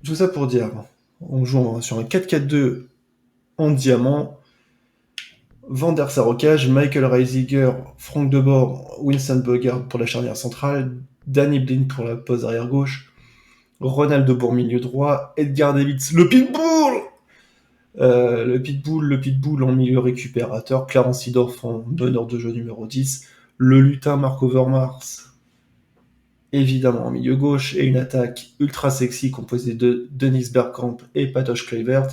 Tout ça pour dire, on joue sur un 4-4-2 en diamant. Van der Sar au cage, Michael Reisiger, Frank Debord, Winston Bogart pour la charnière centrale, Danny Blind pour la pose arrière gauche, Ronald Debourg milieu droit, Edgar Davids, le pitbull en milieu récupérateur, Clarence Seedorf en meneur de jeu numéro 10, le lutin Mark Overmars, évidemment en milieu gauche, et une attaque ultra sexy composée de Dennis Bergkamp et Patoš Kluivert.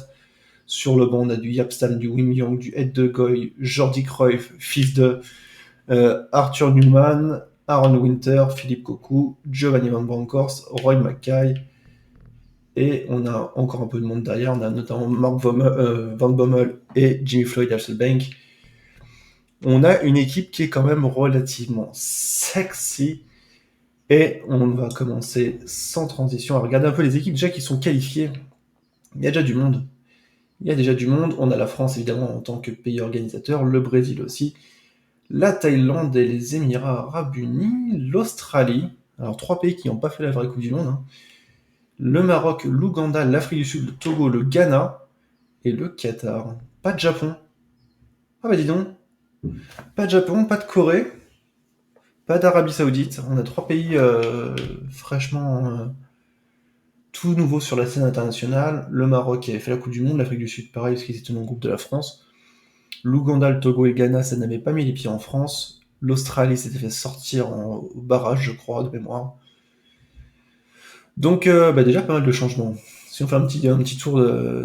Sur le banc, on a du Yapstam, du Wim Young, du Ed de Goy, Jordi Cruyff, fils de Arthur Newman, Aaron Winter, Philippe Cocu, Giovanni Van Bronckhorst, Roy Mackay. Et on a encore un peu de monde derrière. On a notamment Mark Van Bommel et Jimmy Floyd Hasselbank. On a une équipe qui est quand même relativement sexy. Et on va commencer sans transition à regarder un peu les équipes déjà qui sont qualifiées. Il y a déjà du monde. On a la France évidemment en tant que pays organisateur, le Brésil aussi, la Thaïlande et les Émirats Arabes Unis, l'Australie. Alors 3 pays qui n'ont pas fait la vraie Coupe du Monde. Le Maroc, l'Ouganda, l'Afrique du Sud, le Togo, le Ghana et le Qatar. Pas de Japon. Ah bah dis donc. Pas de Japon, pas de Corée, pas d'Arabie Saoudite. On a 3 pays fraîchement tout nouveaux sur la scène internationale. Le Maroc qui avait fait la Coupe du Monde, l'Afrique du Sud pareil parce qu'ils étaient dans le groupe de la France. L'Ouganda, le Togo et le Ghana, ça n'avait pas mis les pieds en France. L'Australie s'était fait sortir au barrage, je crois, de mémoire. Donc déjà pas mal de changements. Si on fait un petit tour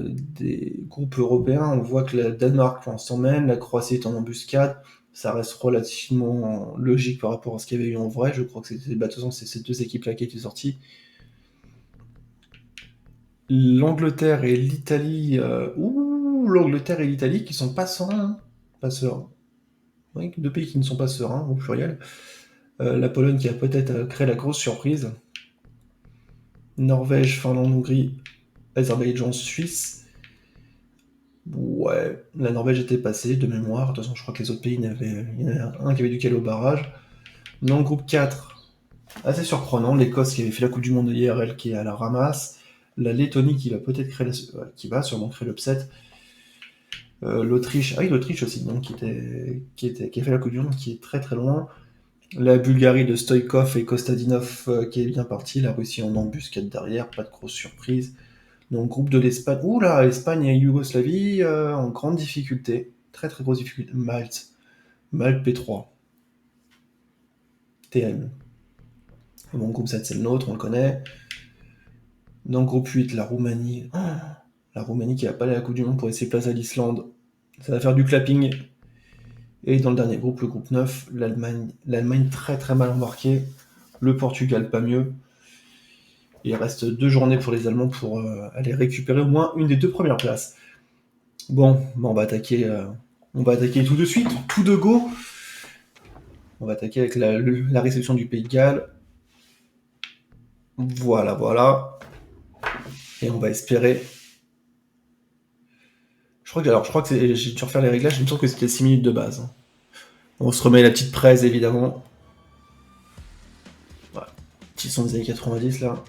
des groupes européens, on voit que le Danemark pour l'instant mène, la Croatie est en embuscade, ça reste relativement logique par rapport à ce qu'il y avait eu en vrai, je crois que c'était de toute façon, c'est ces 2 équipes-là qui étaient sorties. L'Angleterre et l'Italie, l'Angleterre et l'Italie qui sont pas sereins. Oui, 2 pays qui ne sont pas sereins, au pluriel. La Pologne qui a peut-être créé la grosse surprise. Norvège, Finlande, Hongrie, Azerbaïdjan, Suisse. Ouais, la Norvège était passée de mémoire. De toute façon, je crois que les autres pays, il y en avait un qui avait dû caler au barrage. Dans le groupe 4, assez surprenant, l'Écosse qui avait fait la Coupe du Monde hier, elle qui est à la ramasse. La Lettonie qui va peut-être créer qui va sûrement créer l'upset. L'Autriche, l'Autriche aussi, donc, qui a fait la Coupe du Monde, qui est très très loin. La Bulgarie de Stoïkov et Kostadinov qui est bien parti. La Russie en embuscade derrière, pas de grosse surprise. Dans le groupe de l'Espagne, Espagne et Yougoslavie en grande difficulté. Très très grosse difficulté. Malte P3. TM. Bon, groupe 7, c'est le nôtre, on le connaît. Dans le groupe 8, la Roumanie. La Roumanie qui va pas aller à la Coupe du Monde pour laisser place à l'Islande. Ça va faire du clapping. Et dans le dernier groupe, le groupe 9, l'Allemagne. L'Allemagne très très mal embarquée. Le Portugal pas mieux. Il reste 2 journées pour les Allemands pour aller récupérer au moins une des 2 premières places. Bon, on va attaquer tout de suite, tout de go. On va attaquer avec la réception du Pays de Galles. Voilà. Et on va espérer. Je crois que j'ai dû refaire les réglages, il me semble que c'était 6 minutes de base. On se remet la petite presse évidemment. Voilà. Qui sont des années 90 là.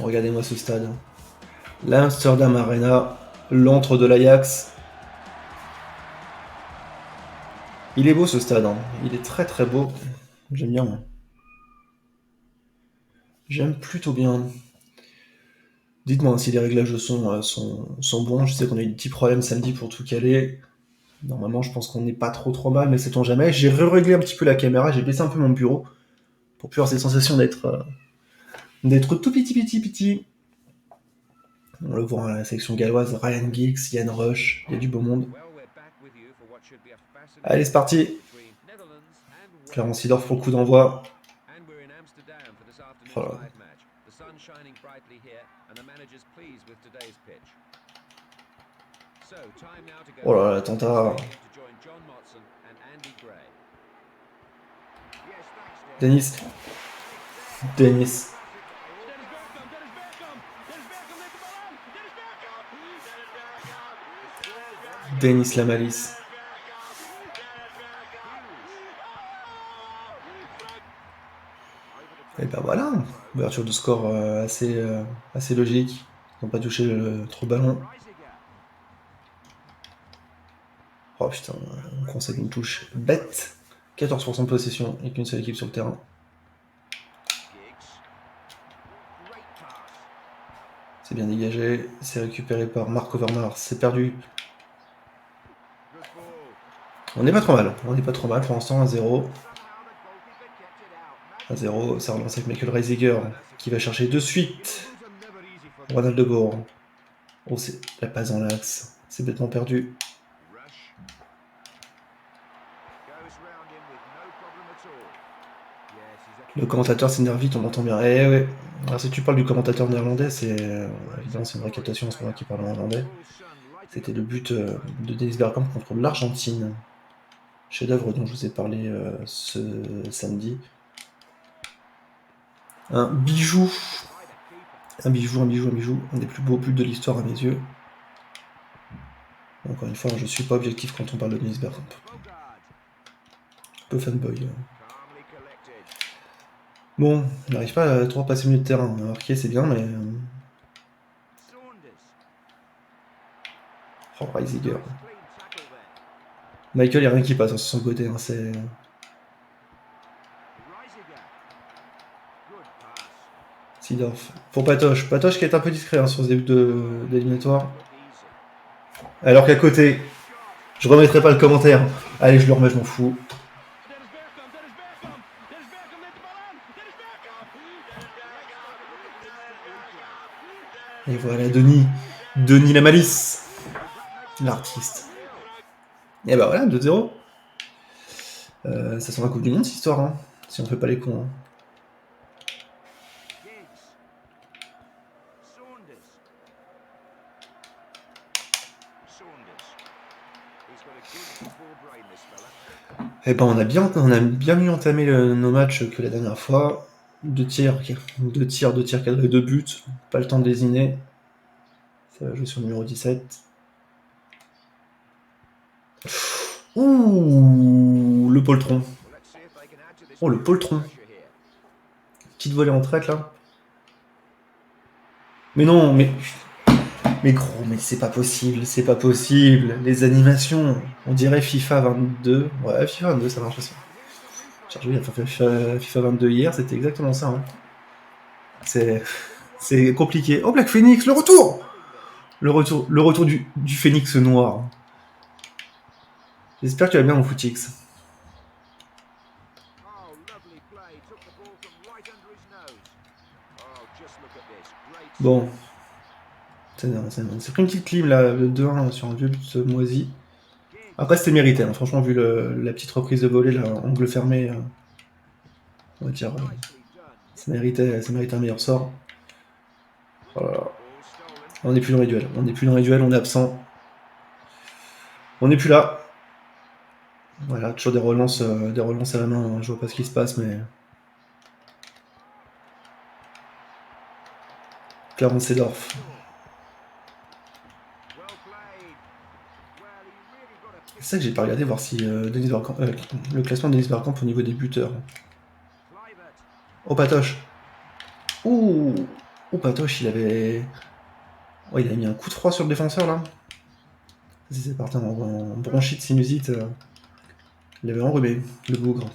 Regardez-moi ce stade. L'Amsterdam Arena, l'antre de l'Ajax. Il est beau ce stade, hein. Il est très très beau. J'aime bien moi. J'aime plutôt bien. Dites-moi si les réglages de son sont bons. Je sais qu'on a eu des petits problèmes samedi pour tout caler. Normalement, je pense qu'on n'est pas trop mal, mais sait-on jamais. J'ai réglé un petit peu la caméra, j'ai baissé un peu mon bureau pour plus avoir cette sensation d'être tout petit. On le voit à la section galloise, Ryan Giggs, Ian Rush, il y a du beau monde. Allez, c'est parti. Clarence Seedorf pour le coup d'envoi. Voilà. Oh là là, l'attentat. Dennis. Dennis la malice. Et ben voilà, ouverture de score assez logique. Ils n'ont pas touché trop le ballon. Oh putain, on concède une touche bête. 14% de possession et qu'une seule équipe sur le terrain. C'est bien dégagé, c'est récupéré par Marc Overmars, c'est perdu. On n'est pas trop mal, pour l'instant, 1-0. 1-0, ça relance avec Michael Reisiger qui va chercher de suite Ronald de Boer. Oh, c'est la passe dans l'axe, c'est bêtement perdu. Le commentateur s'énerve vite, on m'entend bien. Eh ouais, alors, si tu parles du commentateur néerlandais, c'est évidemment c'est une vraie captation en ce moment qui parle en néerlandais. C'était le but de Dennis Bergkamp contre l'Argentine. Chef-d'œuvre dont je vous ai parlé ce samedi. Un bijou. Un bijou. Un des plus beaux buts de l'histoire à mes yeux. Encore une fois, je suis pas objectif quand on parle de Dennis Bergkamp. Un peu fanboy. Bon, il n'arrive pas à trop passer milieu de terrain. Marqué, c'est bien, mais... Oh, Reisiger. Michael, il n'y a rien qui passe sur son côté. Hein, c'est... Seedorf. Pour Patoche. Patoche qui est un peu discret hein, sur ce début d'éliminatoire. Alors qu'à côté, je remettrai pas le commentaire. Allez, je le remets, je m'en fous. Et voilà, Denis. Denis la malice. L'artiste. Et bah voilà, 2-0. Ça sent la Coupe du Monde, cette histoire. Hein, si on fait pas les cons. Hein. Eh ben on a bien mieux entamé nos matchs que la dernière fois. 2 tirs cadrés, 2 buts. Pas le temps de lésiner. Ça va jouer sur le numéro 17. Ouh, le poltron. Oh, le poltron. Petite volée en traite, là. Mais non, mais gros, mais c'est pas possible. Les animations, on dirait FIFA 22. Ouais, FIFA 22, ça marche aussi. J'ai rejoué à FIFA 22 hier, c'était exactement ça. Hein. C'est compliqué. Oh, Black Phoenix, le retour du Phoenix noir. J'espère que tu vas bien mon footix. Bon. C'est pris une petite clim là, le 2-1 sur un vieux but moisi. Après, c'était mérité, hein. Franchement, vu la petite reprise de volée, là, angle fermé, on va dire, ça méritait un meilleur sort. Voilà. On n'est plus dans les duels, on est absent. On n'est plus là. Voilà, toujours des relances à la main, hein. Je vois pas ce qui se passe, mais... Clarence Seedorf. C'est ça que j'ai pas regardé, voir si le classement de Dennis Bergkamp au niveau des buteurs. Oh, Patoche. Ouh, Patoche, il avait mis un coup de froid sur le défenseur, là. C'est parti en bronchite, sinusite. Il avait enrhumé, le bougre.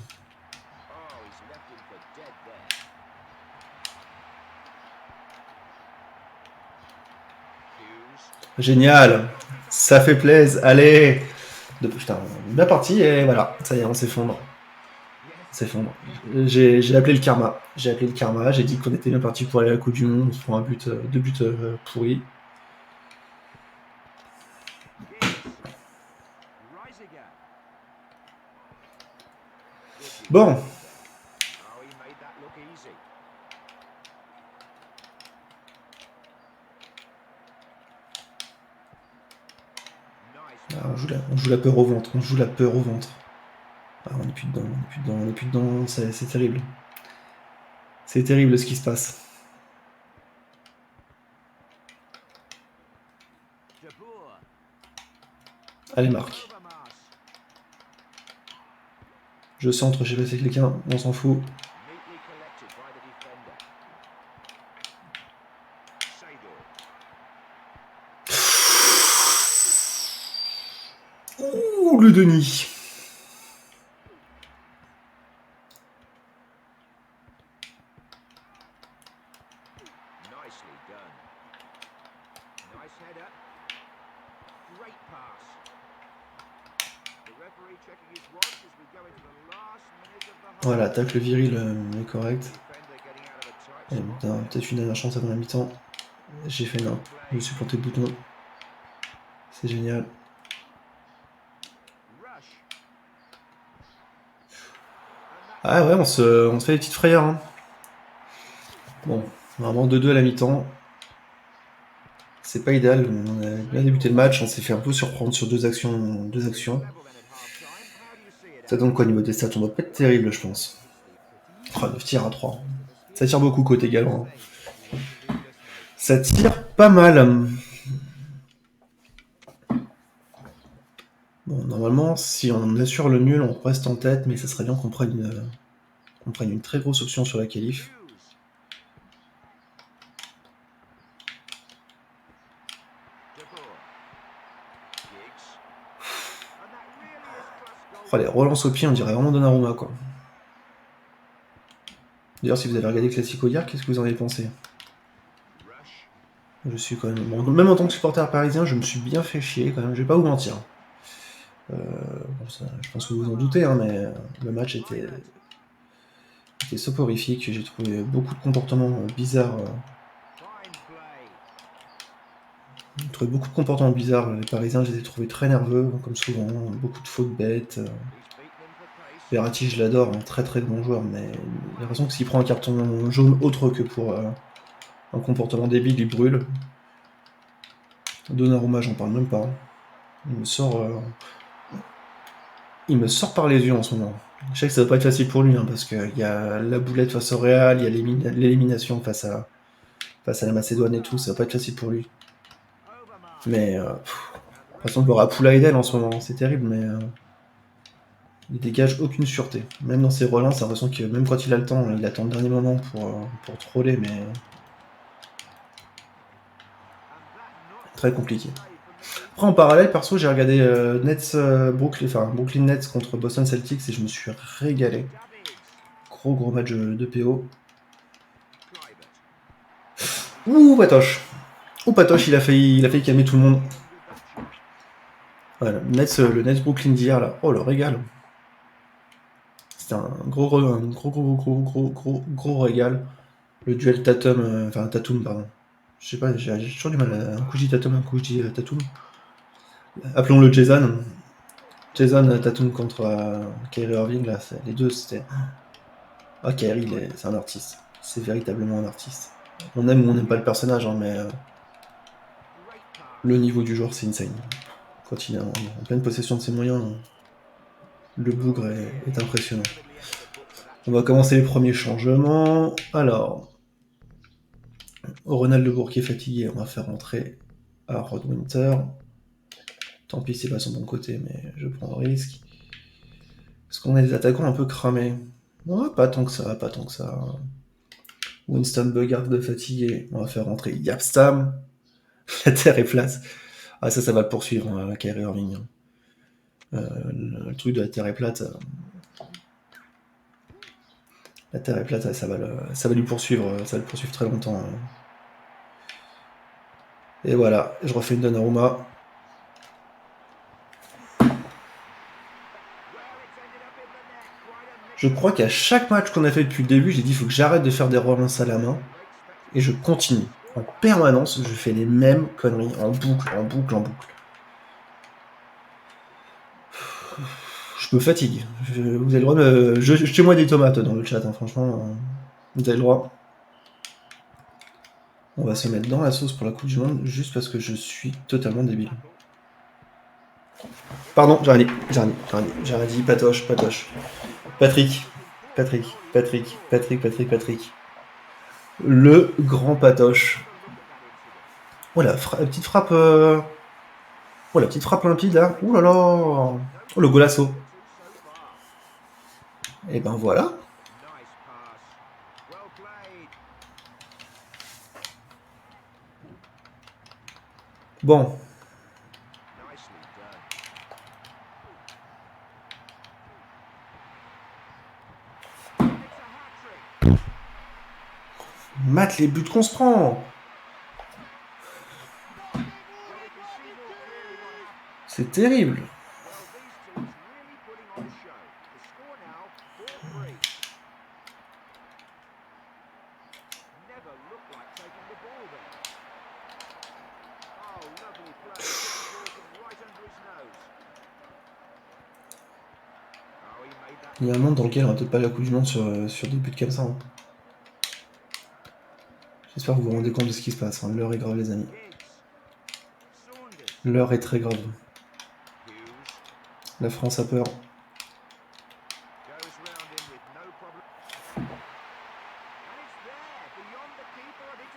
Génial. Ça fait plaisir. Allez. Putain, bien parti et voilà. Ça y est, on s'effondre. J'ai appelé le karma. J'ai dit qu'on était bien parti pour aller à la Coupe du Monde. On se prend 2 buts pourris. Bon. Ah, on joue la peur au ventre. Ah, on n'est plus dedans. C'est terrible. C'est terrible ce qui se passe. Allez, Marc. Je centre, j'ai passé quelqu'un, on s'en fout. le Denis. Voilà, tacle viril est correct. Peut-être une dernière chance avant la mi-temps. J'ai fait non. Je me suis planté le bouton. C'est génial. Ah ouais, on se fait des petites frayeurs. Hein. Bon, vraiment 2-2 à la mi-temps. C'est pas idéal. On a bien débuté le match. On s'est fait un peu surprendre sur deux actions. Ça donne quoi au niveau des stats? On doit pas être terrible, je pense. 9 tirs à 3. Ça tire beaucoup côté galant. Hein. Ça tire pas mal. Bon, normalement, si on assure le nul, on reste en tête, mais ça serait bien qu'on prenne une très grosse option sur la qualif. Oh, les relances au pied, on dirait vraiment Donnarumma, quoi. D'ailleurs, si vous avez regardé Classico hier, qu'est-ce que vous en avez pensé? Je suis quand même... Bon, même en tant que supporter parisien, je me suis bien fait chier, quand même, je vais pas vous mentir. Bon, ça, je pense que vous vous en doutez, hein, mais le match était soporifique. J'ai trouvé beaucoup de comportements bizarres. J'ai trouvé beaucoup de comportements bizarres. Les Parisiens, je les ai trouvés très nerveux, comme souvent. Beaucoup de fautes bêtes. Verratti, je l'adore, un très très bon joueur, mais j'ai l'impression que s'il prend un carton jaune autre que pour un comportement débile, il brûle. Donnarumma, j'en parle même pas. Il me sort par les yeux en ce moment. Je sais que ça va pas être facile pour lui, hein, parce qu'il y a la boulette face au Real, il y a l'élimination face à la Macédoine et tout, ça va pas être facile pour lui. Mais de toute façon, il aura Poulaïdel en ce moment, c'est terrible, mais il dégage aucune sûreté. Même dans ses relances, j'ai l'impression que même quand il a le temps, il attend le dernier moment pour troller, mais très compliqué. Après, en parallèle, perso, j'ai regardé Brooklyn Nets contre Boston Celtics et je me suis régalé. Gros match de PO. Ouh, Patoche. Ouh, Patoche, il a failli calmer tout le monde. Voilà, le Nets Brooklyn d'hier, là. Oh, le régal. C'était un gros régal. Le duel Tatum, pardon. Je sais pas, j'ai toujours du mal à un coup je dis Tatum, un coup je dis Tatum. Appelons-le Jason. Jason Tatum contre Kyrie Irving, là, les deux, c'était... Ah, Kyrie, c'est un artiste. C'est véritablement un artiste. On aime ou on n'aime pas le personnage, hein, mais le niveau du joueur, c'est insane. Quand il est en pleine possession de ses moyens, le bougre est impressionnant. On va commencer les premiers changements. Alors, Ronald Le Bourg qui est fatigué, on va faire rentrer Harold Winter. Tant pis, c'est pas son bon côté, mais je prends le risque. Parce qu'on a des attaquants un peu cramés. Ouais, pas tant que ça. Winston Bogart de fatigué, on va faire rentrer Yapstam. La terre est plate. Ah, ça va le poursuivre, hein, Kyrie Irving. Le truc de la terre est plate. La terre est plate, ça va lui poursuivre. Ça va le poursuivre très longtemps. Et voilà, je refais une Donnarumma. Je crois qu'à chaque match qu'on a fait depuis le début, j'ai dit il faut que j'arrête de faire des relances à la main. Et je continue. En permanence, je fais les mêmes conneries, en boucle. Je me fatigue. Vous avez le droit de... Jetez-moi des tomates dans le chat, hein, franchement. Vous avez le droit. On va se mettre dans la sauce pour la Coupe du Monde, juste parce que je suis totalement débile. Pardon, j'ai rien dit. Patoche. Patrick. Le grand Patoche. Oh, la petite frappe... Oh, la petite frappe limpide, là. Ouh là là. Oh, le golasso. Et ben voilà. Bon. Mate les buts qu'on se prend. C'est terrible. Il y a un monde dans lequel on n'a peut-être pas la Coupe du Monde sur des buts comme ça. Hein. J'espère que vous vous rendez compte de ce qui se passe. Hein. L'heure est grave, les amis. L'heure est très grave. La France a peur.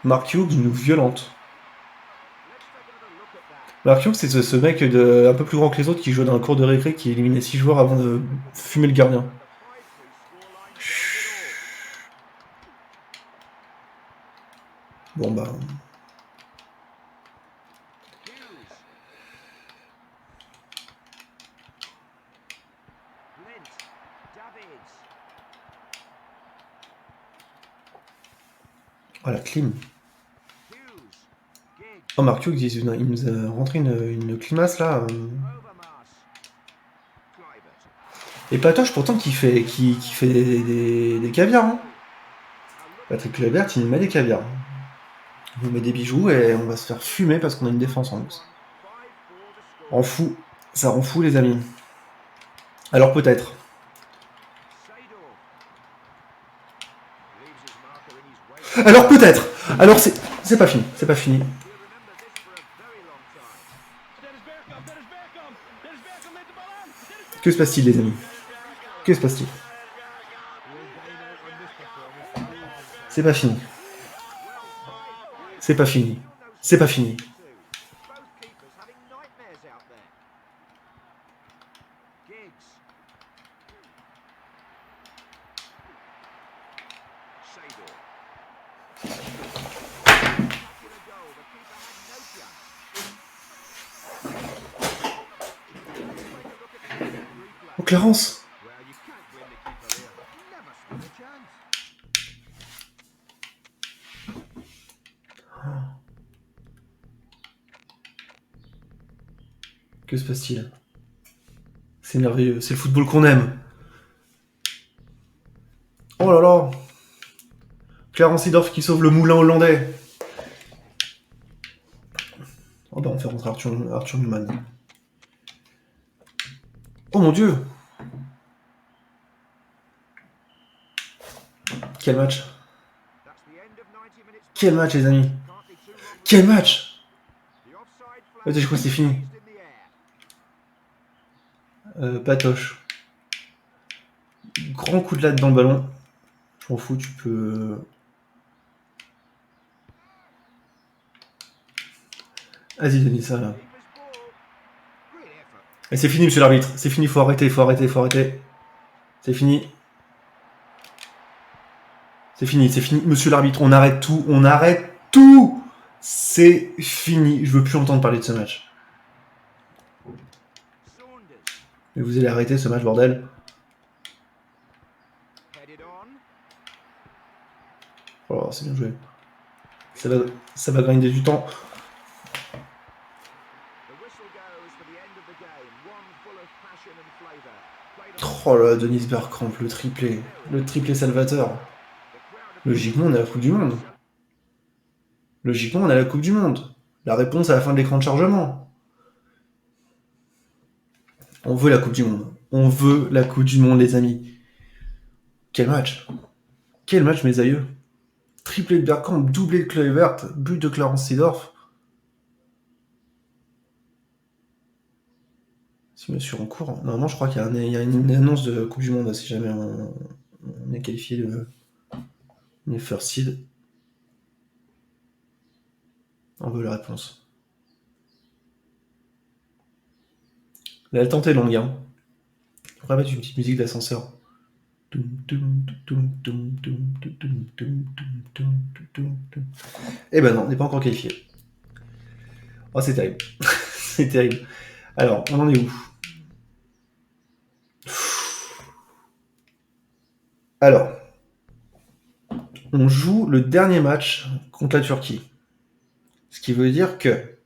Mark Hughes nous violente. Mark Hughes, c'est ce mec un peu plus grand que les autres qui jouait dans un cours de récré qui éliminait 6 joueurs avant de fumer le gardien. Bon bah... Oh la clim. Oh Mark Hughes, il nous a rentré une climace là. Et Patoche pourtant qui fait des caviars. Hein. Patrick Kluivert, il nous met des caviars. Il nous met des bijoux et on va se faire fumer parce qu'on a une défense en plus. En fou. Ça rend fou les amis. Alors peut-être. Alors peut-être. Alors c'est pas fini. C'est pas fini. Que se passe-t-il les amis? Que se passe-t-il? C'est pas fini. C'est pas fini. C'est pas fini. Oh Clarence. Que se passe-t-il? C'est merveilleux, c'est le football qu'on aime. Oh là là. Clarence Seedorf qui sauve le moulin hollandais. Oh bah on fait rentrer Arthur Newman. Oh mon dieu. Quel match. Quel match les amis. Quel match. Attends, je crois que c'est fini. Patoche. Grand coup de latte dans le ballon. Je m'en fous, tu peux... Vas-y, Denis, ça là. Et c'est fini, monsieur l'arbitre. C'est fini, faut arrêter. C'est fini. C'est fini, monsieur l'arbitre. On arrête tout. C'est fini. Je veux plus entendre parler de ce match. Mais vous allez arrêter ce match, bordel. Oh, c'est bien joué. Ça va grinder du temps. Oh là, Denis Bergkamp, le triplé salvateur. Logiquement, on est à la Coupe du Monde. La réponse à la fin de l'écran de chargement. On veut la Coupe du Monde. Les amis. Quel match, mes aïeux. Triplé de Bergkamp, doublé de Kluivert, but de Clarence Seedorf. Si monsieur en cours, normalement, je crois qu'il y a une annonce de Coupe du Monde si jamais on est qualifié de first seed. On veut la réponse. La tente est longue, hein. On pourrait mettre une petite musique d'ascenseur. Eh ben non, on n'est pas encore qualifié. Oh, c'est terrible. C'est terrible. Alors, on en est où? Alors, on joue le dernier match contre la Turquie. Ce qui veut dire que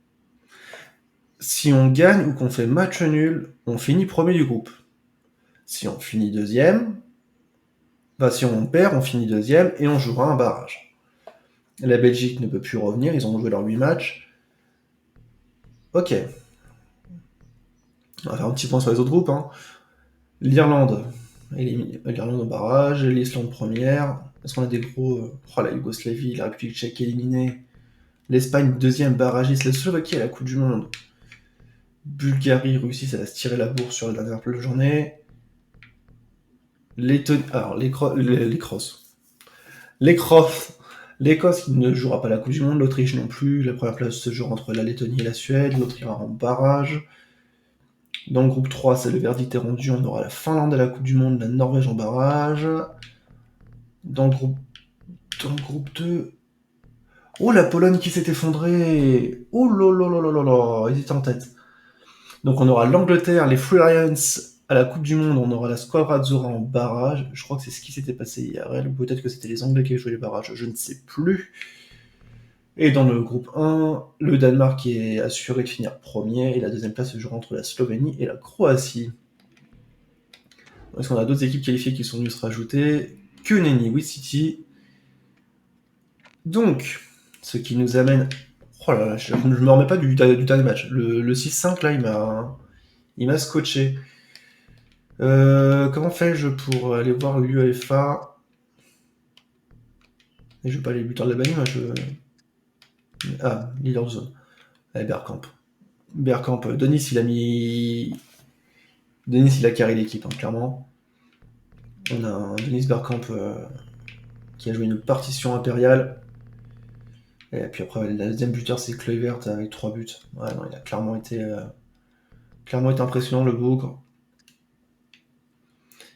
si on gagne ou qu'on fait match nul, on finit premier du groupe. Si on finit deuxième, si on perd, on finit deuxième et on jouera un barrage. La Belgique ne peut plus revenir, ils ont joué leurs 8 matchs. Ok. On va faire un petit point sur les autres groupes. Hein. L'Irlande au barrage, l'Islande première. Est-ce qu'on a des gros... la Yougoslavie, la République tchèque éliminée. L'Espagne deuxième barragiste, la Slovaquie à la Coupe du Monde. Bulgarie, Russie, ça va se tirer la bourse sur la dernière journée. L'Écosse qui ne jouera pas la Coupe du Monde, l'Autriche non plus. La première place se jouera entre la Lettonie et la Suède. L'autre ira en barrage. Dans le groupe 3, c'est le verdict est rendu. On aura la Finlande à la Coupe du Monde, la Norvège en barrage. Dans le groupe 2... Oh, la Pologne qui s'est effondrée. Oh là là là là là, ils étaient en tête. Donc on aura l'Angleterre, les Free Lions à la Coupe du Monde, on aura la Squadra Azzurra en barrage. Je crois que c'est ce qui s'était passé hier, ou peut-être que c'était les Anglais qui avaient joué les barrages, je ne sais plus. Et dans le groupe 1, le Danemark qui est assuré de finir premier, et la deuxième place se jouera entre la Slovénie et la Croatie. Est-ce qu'on a d'autres équipes qualifiées qui sont venues se rajouter? Que nenni, oui City. Donc, ce qui nous amène... Oh là là, je me remets pas du dernier match. Le 6-5, là, il m'a scotché. Comment fais-je pour aller voir l'UEFA? Et je veux pas les buteurs de la bannie, moi je... Ah, leader de zone. Allez, Bergkamp. Denis, il a carré l'équipe, hein, clairement. On a un Denis Bergkamp qui a joué une partition impériale. Et puis après, le deuxième buteur, c'est Kluivert avec 3 buts. Ouais, non, il a clairement été impressionnant, le bougre.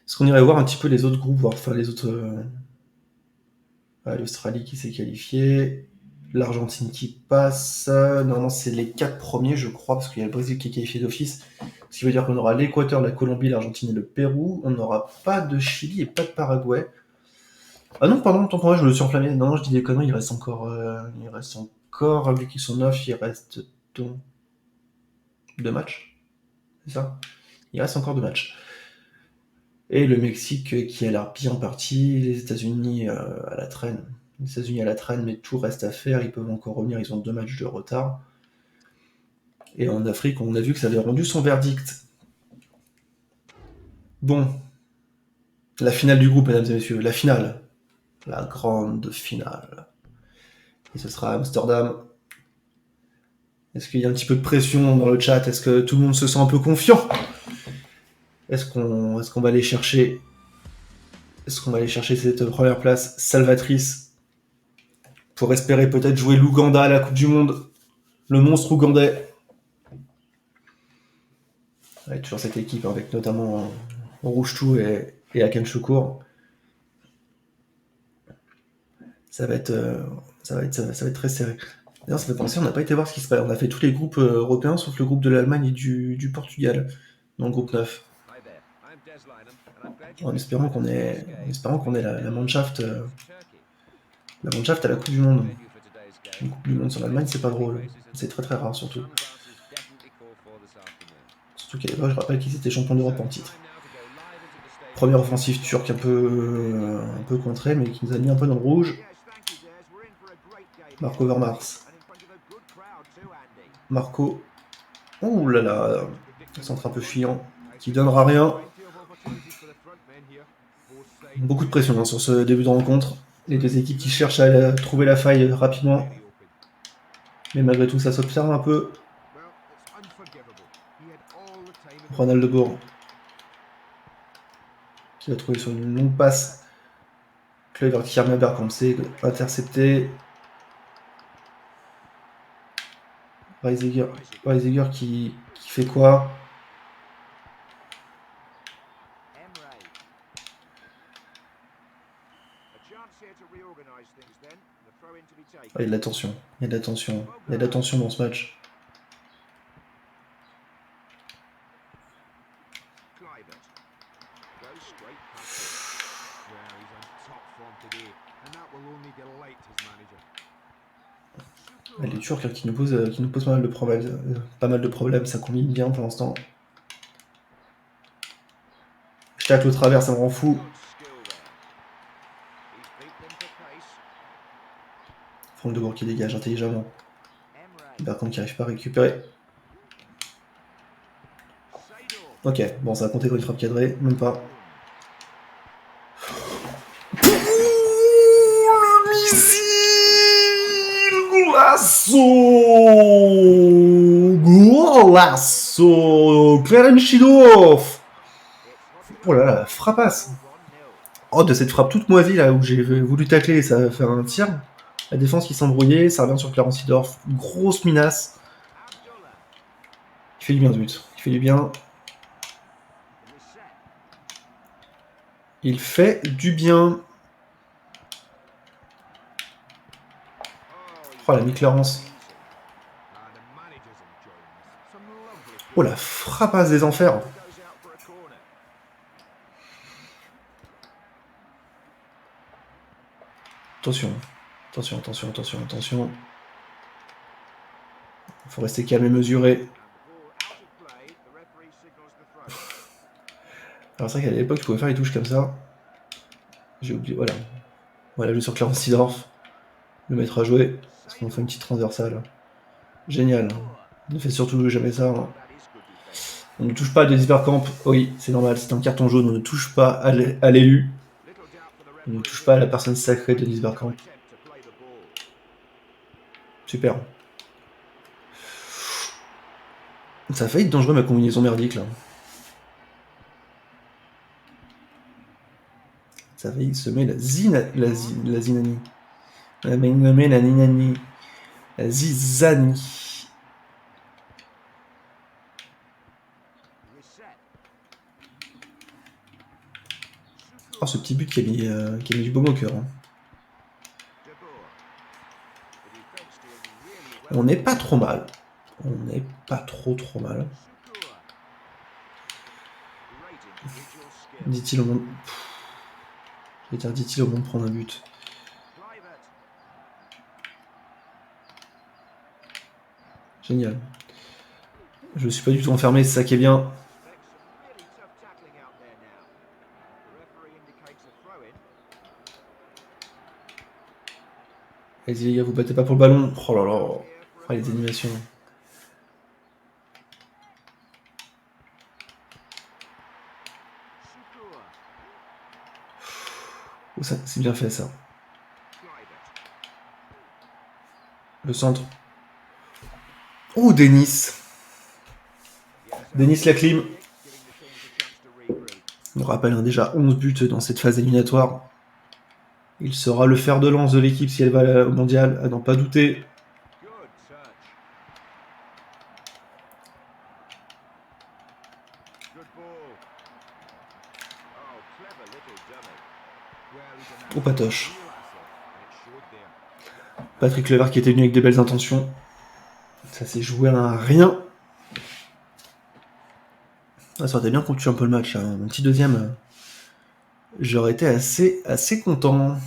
Est-ce qu'on irait voir un petit peu les autres groupes, voir enfin les autres... l'Australie qui s'est qualifiée, l'Argentine qui passe. Normalement, c'est les 4 premiers, je crois, parce qu'il y a le Brésil qui est qualifié d'office. Ce qui veut dire qu'on aura l'Équateur, la Colombie, l'Argentine et le Pérou. On n'aura pas de Chili et pas de Paraguay. Ah non, pardon, tant pour moi, je me suis enflammé. Non, je dis des conneries, il reste encore, vu qu'ils sont 9, il reste donc 2 matchs. C'est ça? Il reste encore 2 matchs. Et le Mexique qui a l'air bien parti, les États-Unis à la traîne. Les États-Unis à la traîne, mais tout reste à faire, ils peuvent encore revenir, ils ont 2 matchs de retard. Et en Afrique, on a vu que ça avait rendu son verdict. Bon, la finale du groupe, mesdames et messieurs, la finale. La grande finale. Et ce sera à Amsterdam. Est-ce qu'il y a un petit peu de pression dans le chat? Est-ce que tout le monde se sent un peu confiant? Est-ce qu'on va aller chercher cette première place salvatrice pour espérer peut-être jouer l'Ouganda à la Coupe du Monde, le monstre ougandais? Ouais, toujours cette équipe avec notamment Rougetou et Aken Choukour. Ça va être très serré. D'ailleurs, ça fait penser, on n'a pas été voir ce qui se passe. On a fait tous les groupes européens sauf le groupe de l'Allemagne et du Portugal dans le groupe 9. En espérant qu'on ait la Mannschaft à la Coupe du Monde. Une Coupe du Monde sur l'Allemagne, c'est pas drôle. C'est très très rare surtout. Surtout qu'à l'époque, je rappelle qu'ils étaient champions d'Europe en titre. Première offensive turque un peu contrée, mais qui nous a mis un peu dans le rouge. Marco Overmars. Marco. Ouh là là. Centre un peu fuyant. Qui donnera rien. Beaucoup de pression hein, sur ce début de rencontre. Les deux équipes qui cherchent à trouver la faille rapidement. Mais malgré tout, ça s'observe un peu. Ronald de Bourg. Qui va trouver sur une longue passe. Kluivert qui remet Bergkamp, c'est intercepté. Reisiger qui fait quoi? Il y a de la tension. Il y a de la tension dans ce match. Les Turcs qui nous posent pas mal de problèmes, ça combine bien pour l'instant. Je tacle au travers, ça me rend fou. Franck de Bourg qui dégage intelligemment. Bergkamp qui n'arrive pas à récupérer. Ok, bon, ça va compter quand il frappe cadré, même pas. Le missile Golasso Klerenchidov. Oh là là, la frappasse. Oh, de cette frappe toute moisie là où j'ai voulu tacler et ça va faire un tir. La défense qui s'embrouillait, ça revient sur Clarence Seedorf. Grosse minace. Il fait du bien ce but. Il fait du bien. Il fait du bien. Oh, la mi-Clarence. Oh, la frappasse des enfers. Attention. Attention, attention, attention, attention. Il faut rester calme et mesuré. Alors c'est vrai qu'à l'époque, je pouvais faire les touches comme ça. J'ai oublié, voilà. Voilà, je vais sur Clarence Seedorf. Le mettre à jouer. Parce qu'on fait une petite transversale. Génial. Ne fait surtout jamais ça. On ne touche pas à Dennis Bergkamp. Oui, c'est normal, c'est un carton jaune. On ne touche pas à l'élu. On ne touche pas à la personne sacrée de Dennis Bergkamp. Super. Ça a failli être dangereux ma combinaison merdique là. Ça a failli semer la zinani. La nommé la ninani. La zizani. Oh, ce petit but qui a mis du baume au cœur. Hein. On n'est pas trop mal. On n'est pas trop mal. Dit-il au monde. Je vais dire, dit-il au monde prendre un but. Génial. Je ne suis pas du tout enfermé, c'est ça qui est bien. Allez-y les gars, vous battez pas pour le ballon. Oh là là. Oh, les animations. Oh, c'est bien fait ça. Le centre. Oh, Denis. Denis Laclim. On rappelle hein, déjà 11 buts dans cette phase éliminatoire. Il sera le fer de lance de l'équipe si elle va au mondial, à n'en pas douter. Oh, Patoche. Patrick Kluivert qui était venu avec de belles intentions. Ça s'est joué à rien. Ah, ça aurait été bien qu'on tue un peu le match. Hein. Un petit deuxième. J'aurais été assez content.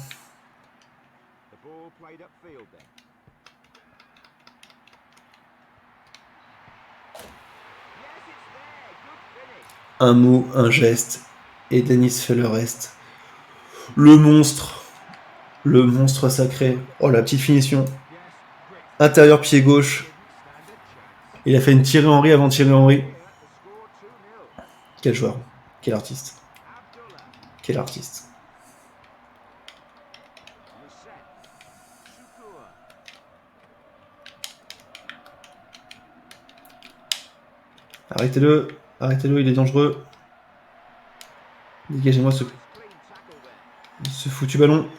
Un mot, un geste, et Denis fait le reste. Le monstre sacré. Oh, la petite finition. Intérieur pied gauche. Il a fait une Thierry Henry avant Thierry Henry. Quel joueur, quel artiste. Quel artiste. Arrêtez-le, il est dangereux. Dégagez-moi ce foutu ballon.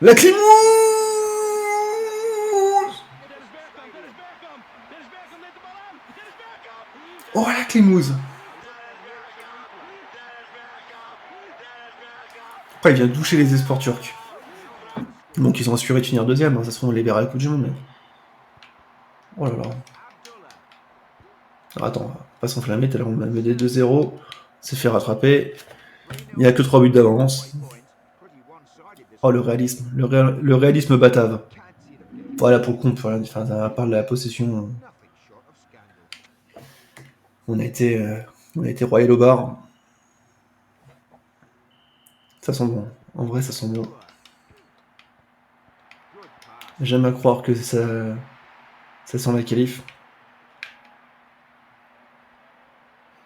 La Climouze. Oh la Climouze. Après il vient doucher les espoirs turcs. Donc ils sont assurés de finir deuxième, hein. Ça se trouve on les verra à la Coupe du Monde. Mais... Oh là là. Alors, attends, on va pas s'enflammer, tout à l'heure on m'a mené 2-0, s'est fait rattraper. Il n'y a que 3 buts d'avance. Oh, le réalisme, le réalisme batave. Voilà, pour le coup, on peut rien dire. Enfin, à part la possession, on a été royal au bar. Ça sent bon. En vrai, ça sent bon. J'aime à croire que ça sent la qualif.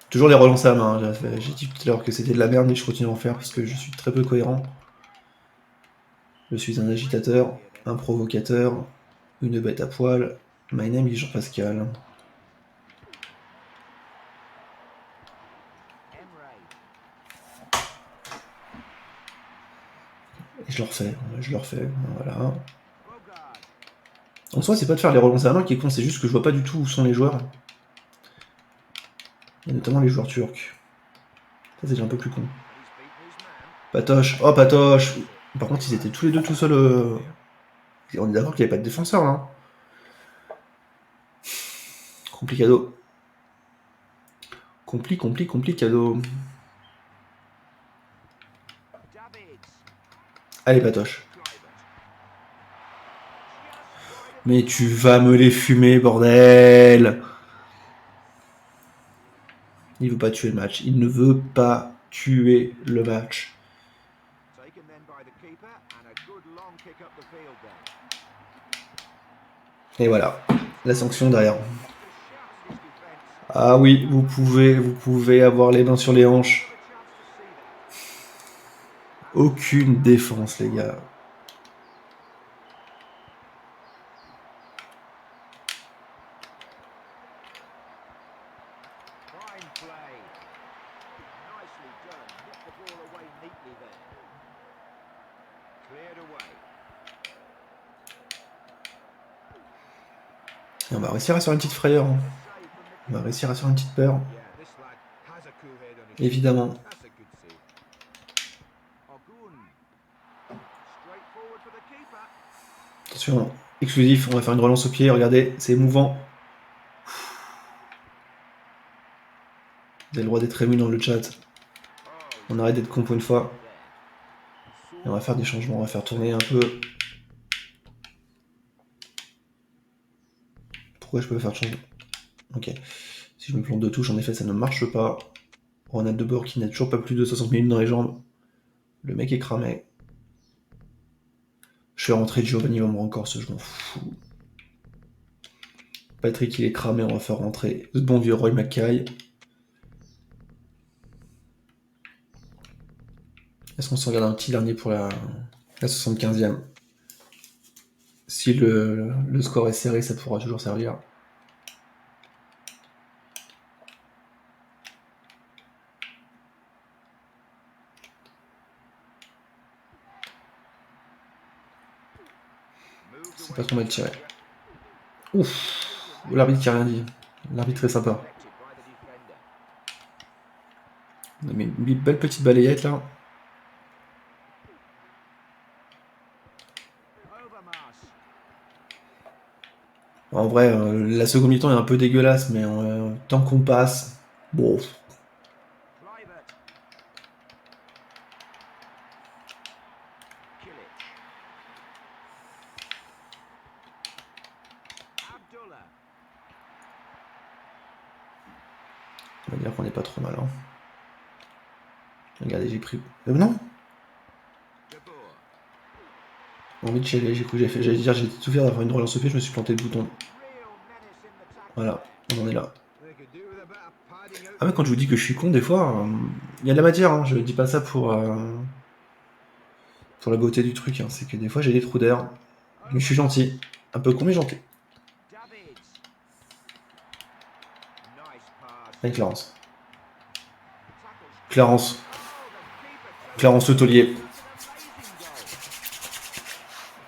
Toujours les relancer à la main. J'ai dit tout à l'heure que c'était de la merde, mais je continue à en faire parce que je suis très peu cohérent. Je suis un agitateur, un provocateur, une bête à poil. My name is Jean-Pascal. Et je le refais, voilà. En soi, c'est pas de faire les relancer à la main qui est con, c'est juste que je vois pas du tout où sont les joueurs. Et notamment les joueurs turcs. Ça, c'est déjà un peu plus con. Patoche, oh Patoche. Par contre, ils étaient tous les deux tout seuls. On est d'accord qu'il n'y avait pas de défenseur là. Complicado. Complicado. Allez, Patoche. Mais tu vas me les fumer, bordel. Il veut pas tuer le match. Il ne veut pas tuer le match. Et voilà. La sanction derrière. Ah oui, vous pouvez avoir les mains sur les hanches. Aucune défense, les gars. Et on va réussir à faire une petite frayeur. Hein. On va réussir à faire une petite peur. Évidemment. Attention, exclusif, on va faire une relance au pied, regardez, c'est émouvant. Vous avez le droit d'être ému dans le chat. On arrête d'être con pour une fois. Et on va faire des changements, on va faire tourner un peu. Pourquoi je peux faire changer? Ok. Si je me plante de touche, en effet, ça ne marche pas. Ronald de Boer qui n'a toujours pas plus de 60 minutes dans les jambes. Le mec est cramé. Je fais rentrer Giovanni Van Bronckhorst, je m'en fous. Patrick, il est cramé, on va faire rentrer ce bon vieux Roy Mackay. Est-ce qu'on s'en regarde un petit dernier pour la 75e? Si le score est serré, ça pourra toujours servir. C'est pas trop mal tiré. Ouf, l'arbitre qui a rien dit. L'arbitre est sympa. On a mis une belle petite balayette là. En vrai, la seconde mi-temps est un peu dégueulasse, mais tant qu'on passe, bon. On va dire qu'on n'est pas trop mal. Hein. Regardez, j'ai pris. Non. J'ai envie de chialer, j'allais dire, j'ai tout fait d'avoir une relance au pied, je me suis planté le bouton. Voilà, on en est là. Ah mais quand je vous dis que je suis con, des fois, il y a de la matière, hein. Je dis pas ça pour la beauté du truc, hein. C'est que des fois j'ai des trous d'air. Mais je suis gentil. Un peu con mais gentil. Allez Clarence. Clarence Le taulier.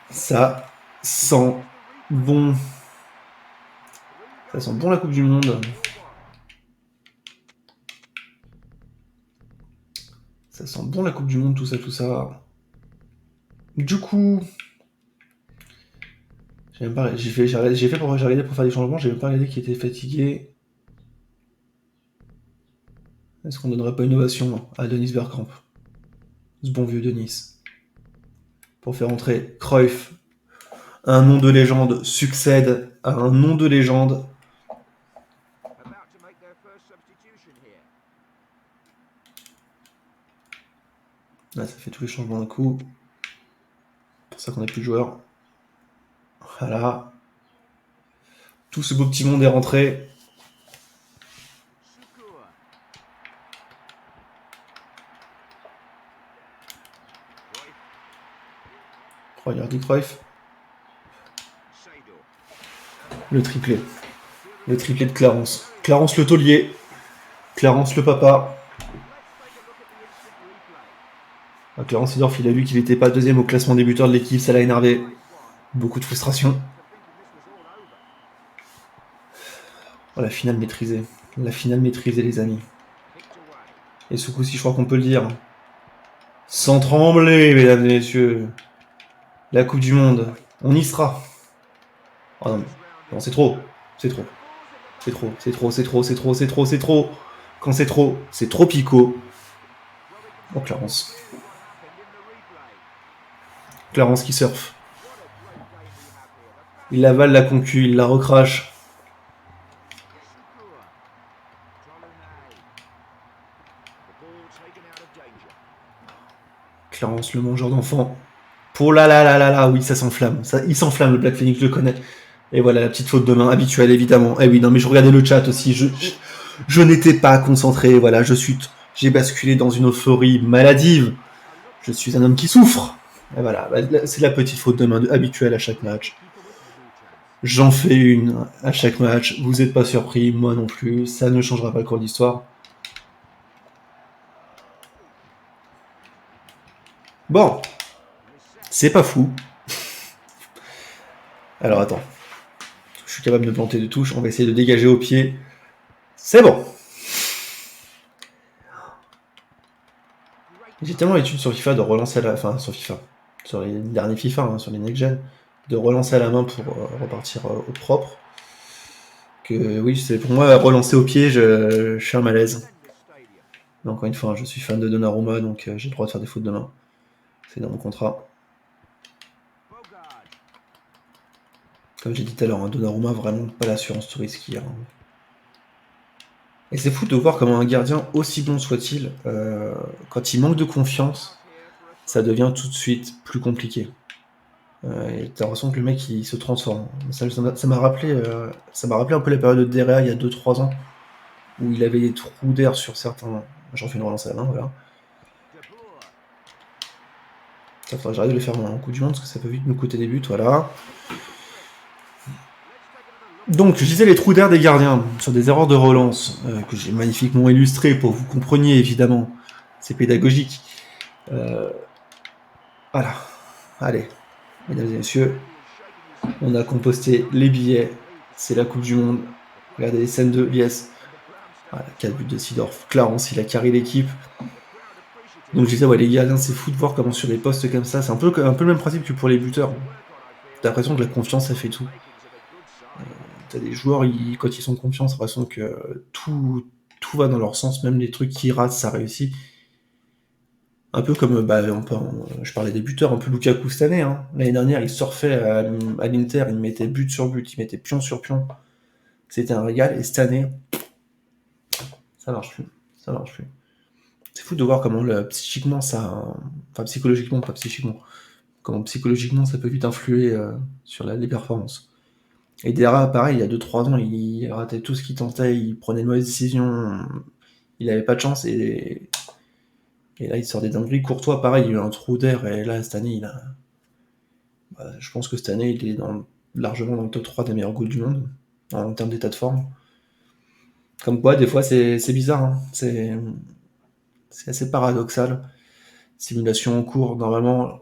Ça sent bon. Ça sent bon la Coupe du Monde. Ça sent bon la Coupe du Monde, tout ça, tout ça. Du coup, j'ai regardé pour faire des changements, j'ai même pas regardé qui était fatigué. Est-ce qu'on donnerait pas une ovation à Dennis Bergkamp, ce bon vieux Denis, pour faire entrer Cruyff? Un nom de légende succède à un nom de légende. Là, ça fait tous les changements d'un coup. C'est pour ça qu'on n'a plus de joueurs. Voilà. Tout ce beau petit monde est rentré. Regardez Cruyff. Le triplé. Le triplé de Clarence. Clarence le taulier. Clarence le papa. Clarence Seedorf, il a vu qu'il n'était pas deuxième au classement des buteurs de l'équipe, ça l'a énervé. Beaucoup de frustration. Oh, la finale maîtrisée. La finale maîtrisée, les amis. Et ce coup-ci, je crois qu'on peut le dire. Sans trembler, mesdames et messieurs. La Coupe du Monde. On y sera. Oh non, non, c'est trop. C'est trop. C'est trop, c'est trop, c'est trop, c'est trop, c'est trop, c'est trop. Quand c'est trop picot. Oh, Clarence. Clarence qui surfe. Il avale la concu, il la recrache. Clarence, le mangeur d'enfants. Pour là, oui, ça s'enflamme. Il s'enflamme, le Black Phoenix, je le connais. Et voilà, la petite faute de main habituelle, évidemment. Eh oui, non, mais je regardais le chat aussi. Je n'étais pas concentré. Voilà, j'ai basculé dans une euphorie maladive. Je suis un homme qui souffre. Et voilà, c'est la petite faute de main habituelle à chaque match. J'en fais une à chaque match. Vous n'êtes pas surpris, moi non plus. Ça ne changera pas le cours de l'histoire. Bon, c'est pas fou. Alors attends. Je suis capable de planter de touche. On va essayer de dégager au pied. C'est bon. J'ai tellement l'habitude sur FIFA de relancer à la... Enfin, sur FIFA. Sur les derniers FIFA, hein, sur les next-gen. De relancer à la main pour repartir au propre. Que oui, c'est pour moi, relancer au pied, je suis un malaise. Mais encore une fois, je suis fan de Donnarumma, donc j'ai le droit de faire des fautes de main. C'est dans mon contrat. Comme j'ai dit tout à l'heure, Donnarumma, vraiment pas l'assurance tout risquée. Et c'est fou de voir comment un gardien, aussi bon soit-il, quand il manque de confiance, ça devient tout de suite plus compliqué. Et t'as l'impression que le mec il se transforme. Ça m'a rappelé un peu la période de Derrea il y a 2-3 ans, où il avait des trous d'air sur certains. J'en fais une relance à la main, voilà. Ça faudrait que j'arrête de le faire en coup du monde parce que ça peut vite nous coûter des buts, voilà. Donc, je disais les trous d'air des gardiens sur des erreurs de relance que j'ai magnifiquement illustrées pour que vous compreniez évidemment. C'est pédagogique. Voilà. Allez, mesdames et messieurs, on a composté les billets. C'est la Coupe du Monde. Regardez les scènes de Lies. Voilà, 4 buts de Seedorf. Clarence, il a carré l'équipe. Donc je disais, ouais, les gardiens, c'est fou de voir comment sur des postes comme ça, c'est un peu le même principe que pour les buteurs. T'as l'impression que la confiance, ça fait tout. T'as des joueurs, quand ils sont confiants, t'as l'impression que tout va dans leur sens, même les trucs qu'ils ratent, ça réussit. Un peu comme, je parlais des buteurs, un peu Lukaku cette année. Hein. L'année dernière, il surfait à l'Inter, il mettait but sur but, il mettait pion sur pion. C'était un régal, et cette année, ça marche plus. Ça marche plus. C'est fou de voir comment psychiquement, enfin psychologiquement, pas psychiquement, comment psychologiquement ça peut vite influer sur les performances. Et Dera, pareil, il y a 2-3 ans, il ratait tout ce qu'il tentait, il prenait de mauvaises décisions, il avait pas de chance, et là il sort des dingueries. Courtois, pareil, il a eu un trou d'air, et là cette année, je pense que cette année, il est largement dans le top 3 des meilleurs goals du monde, en termes d'état de forme. Comme quoi, des fois, c'est bizarre, hein. C'est assez paradoxal. Simulation en cours, normalement,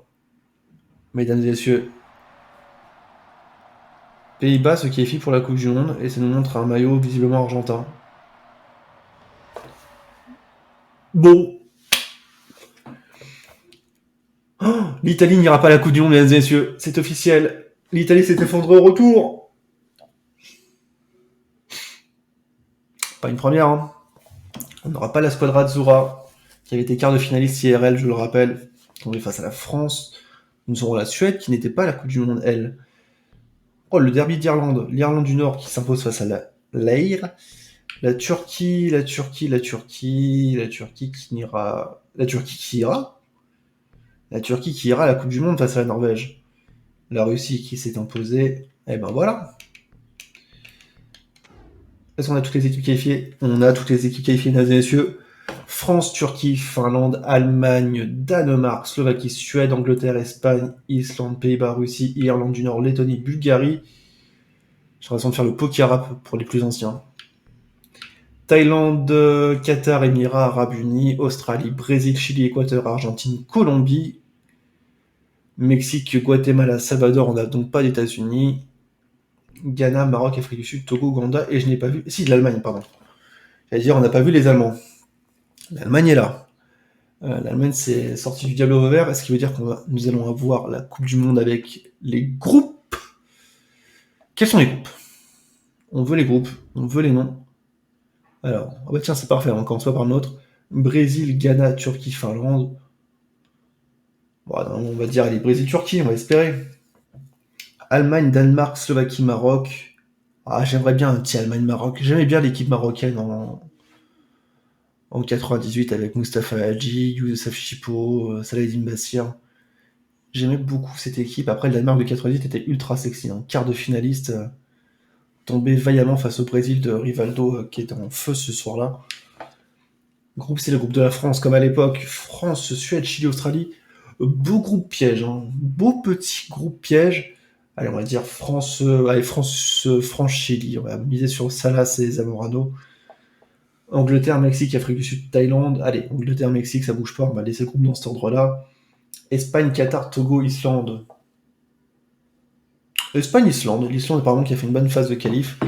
mesdames et messieurs, Pays-Bas se qualifie pour la Coupe du Monde et ça nous montre un maillot visiblement argentin. Bon. Oh, l'Italie n'ira pas à la Coupe du Monde, mesdames et messieurs. C'est officiel. L'Italie s'est effondrée au retour. Pas une première, hein. On n'aura pas la squadra Azzurra, qui avait été quart de finaliste IRL, je le rappelle, tombée face à la France. Nous aurons la Suède, qui n'était pas à la Coupe du Monde, elle. Oh, le derby d'Irlande. L'Irlande du Nord qui s'impose face à l'Air. La Turquie qui n'ira... La Turquie qui ira. La Turquie qui ira à la Coupe du Monde face à la Norvège. La Russie qui s'est imposée. Et ben voilà. Est-ce qu'on a toutes les équipes qualifiées? On a toutes les équipes qualifiées, mesdames et messieurs. France, Turquie, Finlande, Allemagne, Danemark, Slovaquie, Suède, Angleterre, Espagne, Islande, Pays-Bas, Russie, Irlande du Nord, Lettonie, Bulgarie. J'ai l'impression de faire le poker rap pour les plus anciens. Thaïlande, Qatar, Émirats Arabes Unis, Australie, Brésil, Chili, Équateur, Argentine, Colombie, Mexique, Guatemala, Salvador, on n'a donc pas d'États-Unis, Ghana, Maroc, Afrique du Sud, Togo, Ouganda, et je n'ai pas vu... Si, l'Allemagne, pardon. J'allais dire, on n'a pas vu les Allemands. L'Allemagne est là. L'Allemagne s'est sortie du diable au vert, ce qui veut dire que nous allons avoir la Coupe du Monde avec les groupes. Quels sont les groupes? On veut les groupes, on veut les noms. Alors, oh bah tiens, c'est parfait, on commence pas par notre. Brésil, Ghana, Turquie, Finlande. Bon, non, on va dire, allez, Brésil, Turquie, on va espérer. Allemagne, Danemark, Slovaquie, Maroc. Ah, j'aimerais bien un petit Allemagne-Maroc. J'aimais bien l'équipe marocaine en 98 avec Mustafa Hadji, Youssef Chipo, Saladin Bassir. J'aimais beaucoup cette équipe. Après, le Danemark de 98 était ultra sexy. Quart de finaliste, tombé vaillamment face au Brésil de Rivaldo, qui était en feu ce soir-là. Groupe, c'est le groupe de la France, comme à l'époque. France, Suède, Chili, Australie. Beau groupe piège. Beau petit groupe piège. Allez, on va dire France, France-Chili. On va miser sur Salas et Zamorano. Angleterre, Mexique, Afrique du Sud, Thaïlande. Allez, Angleterre, Mexique, ça bouge pas. On va laisser le groupe dans cet ordre-là. Espagne, Qatar, Togo, Islande. Espagne, Islande. L'Islande, apparemment, qui a fait une bonne phase de qualif.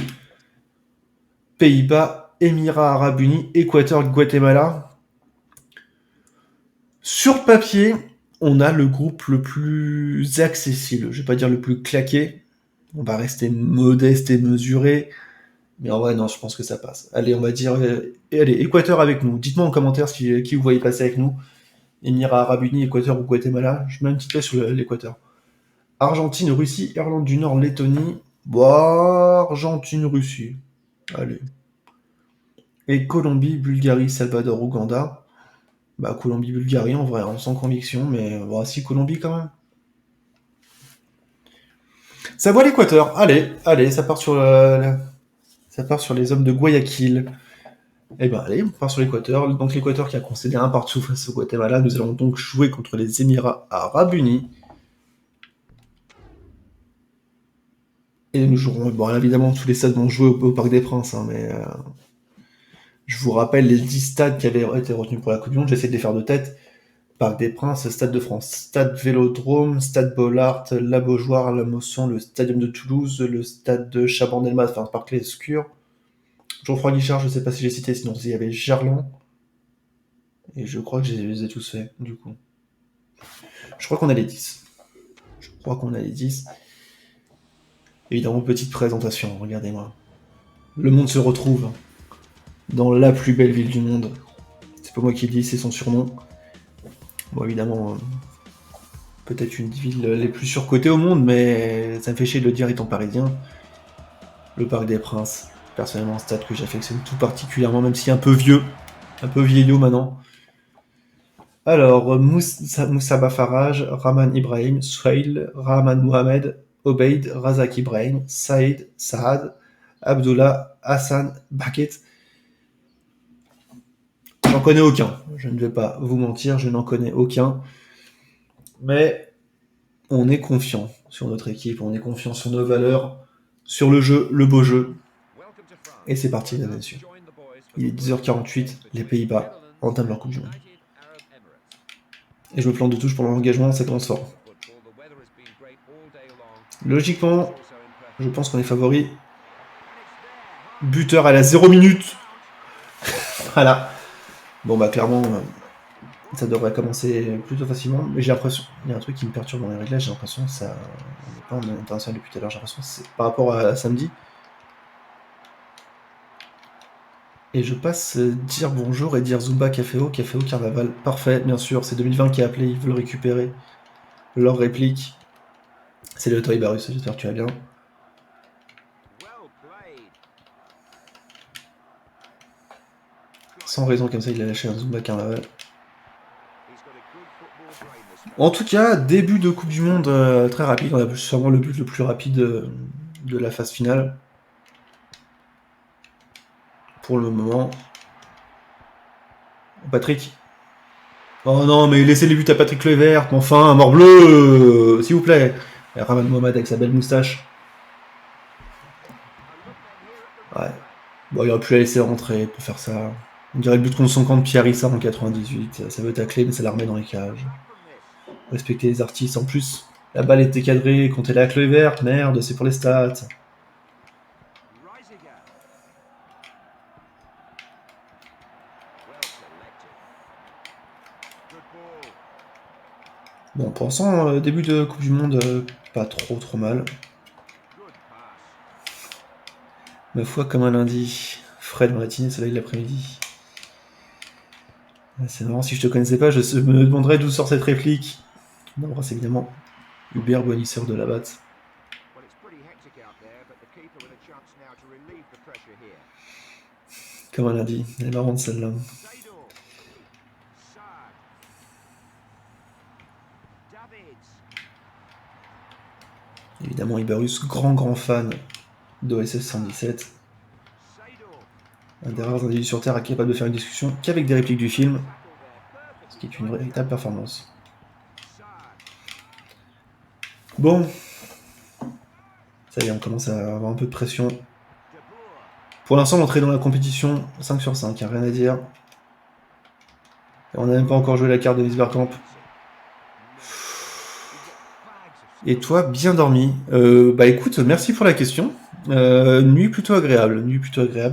Pays-Bas, Émirats Arabes Unis, Équateur, Guatemala. Sur papier, on a le groupe le plus accessible. Je vais pas dire le plus claqué. On va rester modeste et mesuré. Mais en vrai, non, je pense que ça passe. Allez, on va dire... allez, Équateur avec nous. Dites-moi en commentaire qui vous voyez passer avec nous. Émirats Arabes Unis, Équateur ou Guatemala. Je mets un petit peu sur l'Équateur. Argentine, Russie, Irlande du Nord, Lettonie. Bon, Argentine, Russie. Allez. Et Colombie, Bulgarie, Salvador, Ouganda. Bah, Colombie, Bulgarie, en vrai, sans conviction, mais bon, si, Colombie quand même. Ça voit l'Équateur. Allez, ça part sur les hommes de Guayaquil. Eh ben allez, on part sur l'Équateur. Donc l'Équateur qui a concédé un partout face au Guatemala. Nous allons donc jouer contre les Émirats Arabes Unis. Et nous jouerons, bon évidemment tous les stades vont jouer au Parc des Princes, mais je vous rappelle les 10 stades qui avaient été retenus pour la Coupe du Monde, j'essaie de les faire de tête. Parc des Princes, Stade de France, Stade Vélodrome, Stade Bollaert, La Beaujoire, La Mosson, le Stadium de Toulouse, le Stade de Chabandelmas, enfin Parc Lescure. Geoffroy Guichard, je sais pas si j'ai cité, sinon il y avait Gerland. Et je crois que je les ai tous faits, du coup. Je crois qu'on a les 10. Évidemment, petite présentation, regardez-moi. Le monde se retrouve dans la plus belle ville du monde. C'est pas moi qui le dis, c'est son surnom. Bon, évidemment, peut-être une des villes les plus surcotées au monde, mais ça me fait chier de le dire étant parisien. Le Parc des Princes, personnellement, un stade que j'affectionne tout particulièrement, même s'il est un peu vieux, un peu vieillot maintenant. Alors, Moussa Faraj, Rahman Ibrahim, Souhail, Rahman Mohamed, Obeid, Razak Ibrahim, Saïd, Saad, Abdullah, Hassan, Baket. J'en connais aucun. Je ne vais pas vous mentir, je n'en connais aucun. Mais on est confiant sur notre équipe, on est confiant sur nos valeurs, sur le jeu, le beau jeu. Et c'est parti, mesdames et messieurs. Il est 10h48, les Pays-Bas entament leur Coupe du Monde. Et je me plante de touche pour l'engagement, ça commence fort. Logiquement, je pense qu'on est favori. Buteur à la 0 minute. Voilà. Bon bah clairement, ça devrait commencer plutôt facilement. Mais j'ai l'impression, il y a un truc qui me perturbe dans les réglages, j'ai l'impression que ça... On n'est pas en international depuis tout à l'heure, j'ai l'impression que c'est par rapport à samedi. Et je passe dire bonjour et dire Zumba Caféo Carnaval. Parfait, bien sûr, c'est 2020 qui a appelé, ils veulent récupérer leur réplique. C'est le Toy Barus, j'espère que tu vas bien. Sans raison comme ça, il a lâché un Zumba Carnaval. En tout cas, début de Coupe du Monde très rapide. On a sûrement le but le plus rapide de la phase finale. Pour le moment. Patrick. Oh non, mais laissez les buts à Patrick Kluivert, mais enfin, mort bleu, s'il vous plaît. Et Ramad Mohamed avec sa belle moustache. Ouais. Bon, il aurait pu la laisser rentrer pour faire ça. On dirait le but contre son camp de Pierre-Issa en 98. Ça veut tacler, mais ça la remet dans les cages. Respecter les artistes. En plus, la balle était cadrée, comptez la Kluivert. Merde, c'est pour les stats. Bon, pour l'instant, début de Coupe du Monde, pas trop mal. Ma foi, comme un lundi. Frais de matinée, soleil de l'après-midi. C'est marrant, si je te connaissais pas, je me demanderais d'où sort cette réplique. On embrasse évidemment Hubert Bonisseur de la batte. Comme un lundi, elle est marrante celle-là. Évidemment, Ibarus, grand fan d'OSS 117. Un des rares individus sur Terre capable de faire une discussion qu'avec des répliques du film, ce qui est une véritable performance. Bon, ça y est, on commence à avoir un peu de pression. Pour l'instant, l'entrée dans la compétition, 5 sur 5, rien à dire. Et on n'a même pas encore joué la carte de Dennis Bergkamp. Et toi, bien dormi. Bah écoute, merci pour la question. Nuit plutôt agréable.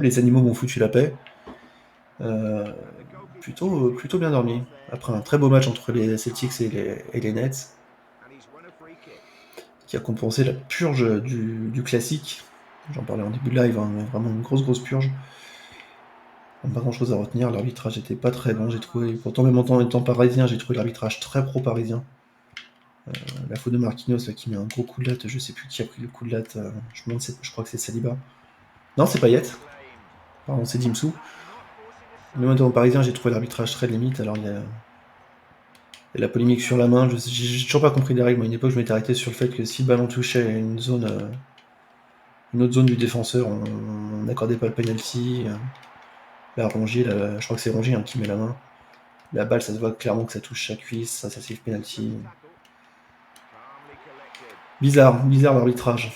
Les animaux m'ont foutu la paix. Plutôt bien dormi. Après un très beau match entre les Celtics et les Nets, qui a compensé la purge du classique. J'en parlais en début de live, hein, vraiment une grosse purge. Pas grand chose à retenir, l'arbitrage était pas très bon, j'ai trouvé. Pourtant, même en étant parisien, j'ai trouvé l'arbitrage très pro-parisien. La faute de Marquinhos qui met un gros coup de latte, je sais plus qui a pris le coup de latte, je crois que c'est Saliba. Non, c'est Payet. Pardon, c'est Dimsou. Même en étant parisien, j'ai trouvé l'arbitrage très limite. Alors il y a la polémique sur la main, j'ai toujours pas compris les règles. Moi, à une époque, je m'étais arrêté sur le fait que si le ballon touchait une autre zone du défenseur, on n'accordait pas le penalty. Là, Rongier, je crois que c'est Rongier qui met la main. La balle, ça se voit clairement que ça touche sa cuisse, ça siffle penalty. Bizarre l'arbitrage.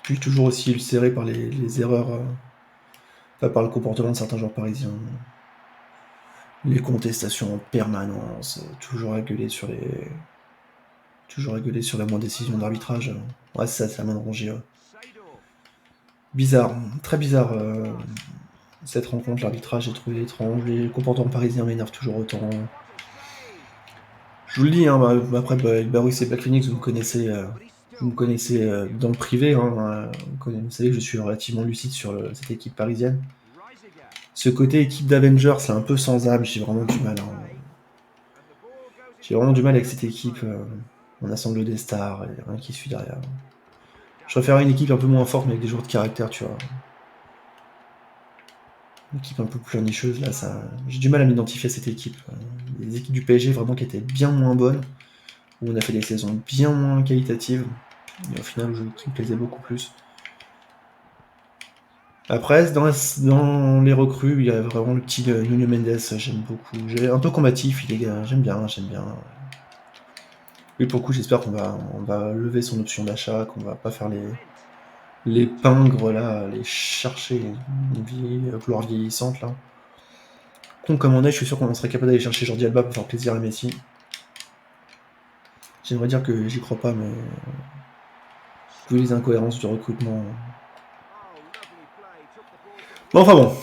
Puis toujours aussi ulcéré par les erreurs, par le comportement de certains joueurs parisiens. Les contestations en permanence, toujours à gueuler sur la moindre décision d'arbitrage. Ouais, c'est ça, c'est la main de Rongier. Ouais. Bizarre, très bizarre cette rencontre, l'arbitrage, j'ai trouvé étrange. Les comportements parisiens m'énervent toujours autant. Je vous le dis, hein, après, Barus et Black Phoenix, vous me connaissez dans le privé. Hein, vous savez que je suis relativement lucide sur cette équipe parisienne. Ce côté équipe d'Avengers, c'est un peu sans âme, j'ai vraiment du mal. Hein. J'ai vraiment du mal avec cette équipe. On assemble des stars et rien qui suit derrière. Je préférerais une équipe un peu moins forte, mais avec des joueurs de caractère, tu vois. Une équipe un peu plus nicheuse, là, ça. J'ai du mal à m'identifier à cette équipe. Les équipes du PSG, vraiment, qui étaient bien moins bonnes, où on a fait des saisons bien moins qualitatives, et au final, qui me plaisait beaucoup plus. Après, dans les recrues, il y a vraiment le petit Nuno Mendes, j'aime beaucoup. Un peu combatif, j'aime bien. Oui, pour le coup, j'espère qu'on va lever son option d'achat, qu'on va pas faire les pingres, là, les chercher, une gloire vieillissante, là. Con comme on est, je suis sûr qu'on serait capable d'aller chercher Jordi Alba pour faire plaisir à Messi. J'aimerais dire que j'y crois pas, mais vu les incohérences du recrutement. Bon, enfin bon.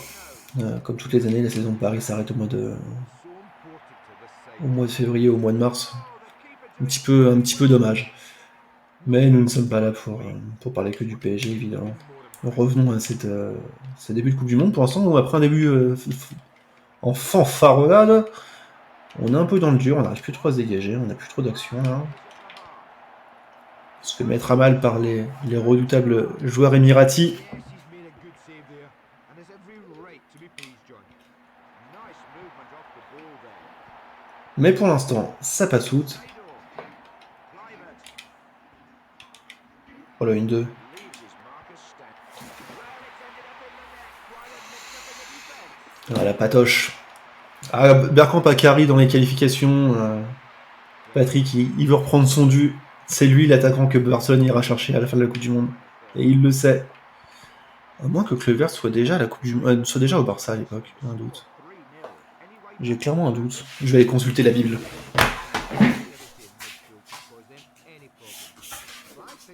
Comme toutes les années, la saison de Paris s'arrête au mois de février, au mois de mars. Un petit peu dommage. Mais nous ne sommes pas là pour parler que du PSG, évidemment. Revenons à ce début de Coupe du Monde. Pour l'instant, après un début en fanfaronnade, on est un peu dans le dur, on n'arrive plus trop à se dégager, on n'a plus trop d'action là. On se fait mettre à mal par les redoutables joueurs émiratis. Mais pour l'instant, ça passe out. Voilà, une 2. La patoche. Ah, Bergkamp a carry dans les qualifications. Patrick, il veut reprendre son dû. C'est lui l'attaquant que Barcelone ira chercher à la fin de la Coupe du Monde. Et il le sait. À moins que Kluivert soit déjà à la Coupe du Monde, soit déjà au Barça à l'époque. J'ai un doute. J'ai clairement un doute. Je vais aller consulter la Bible.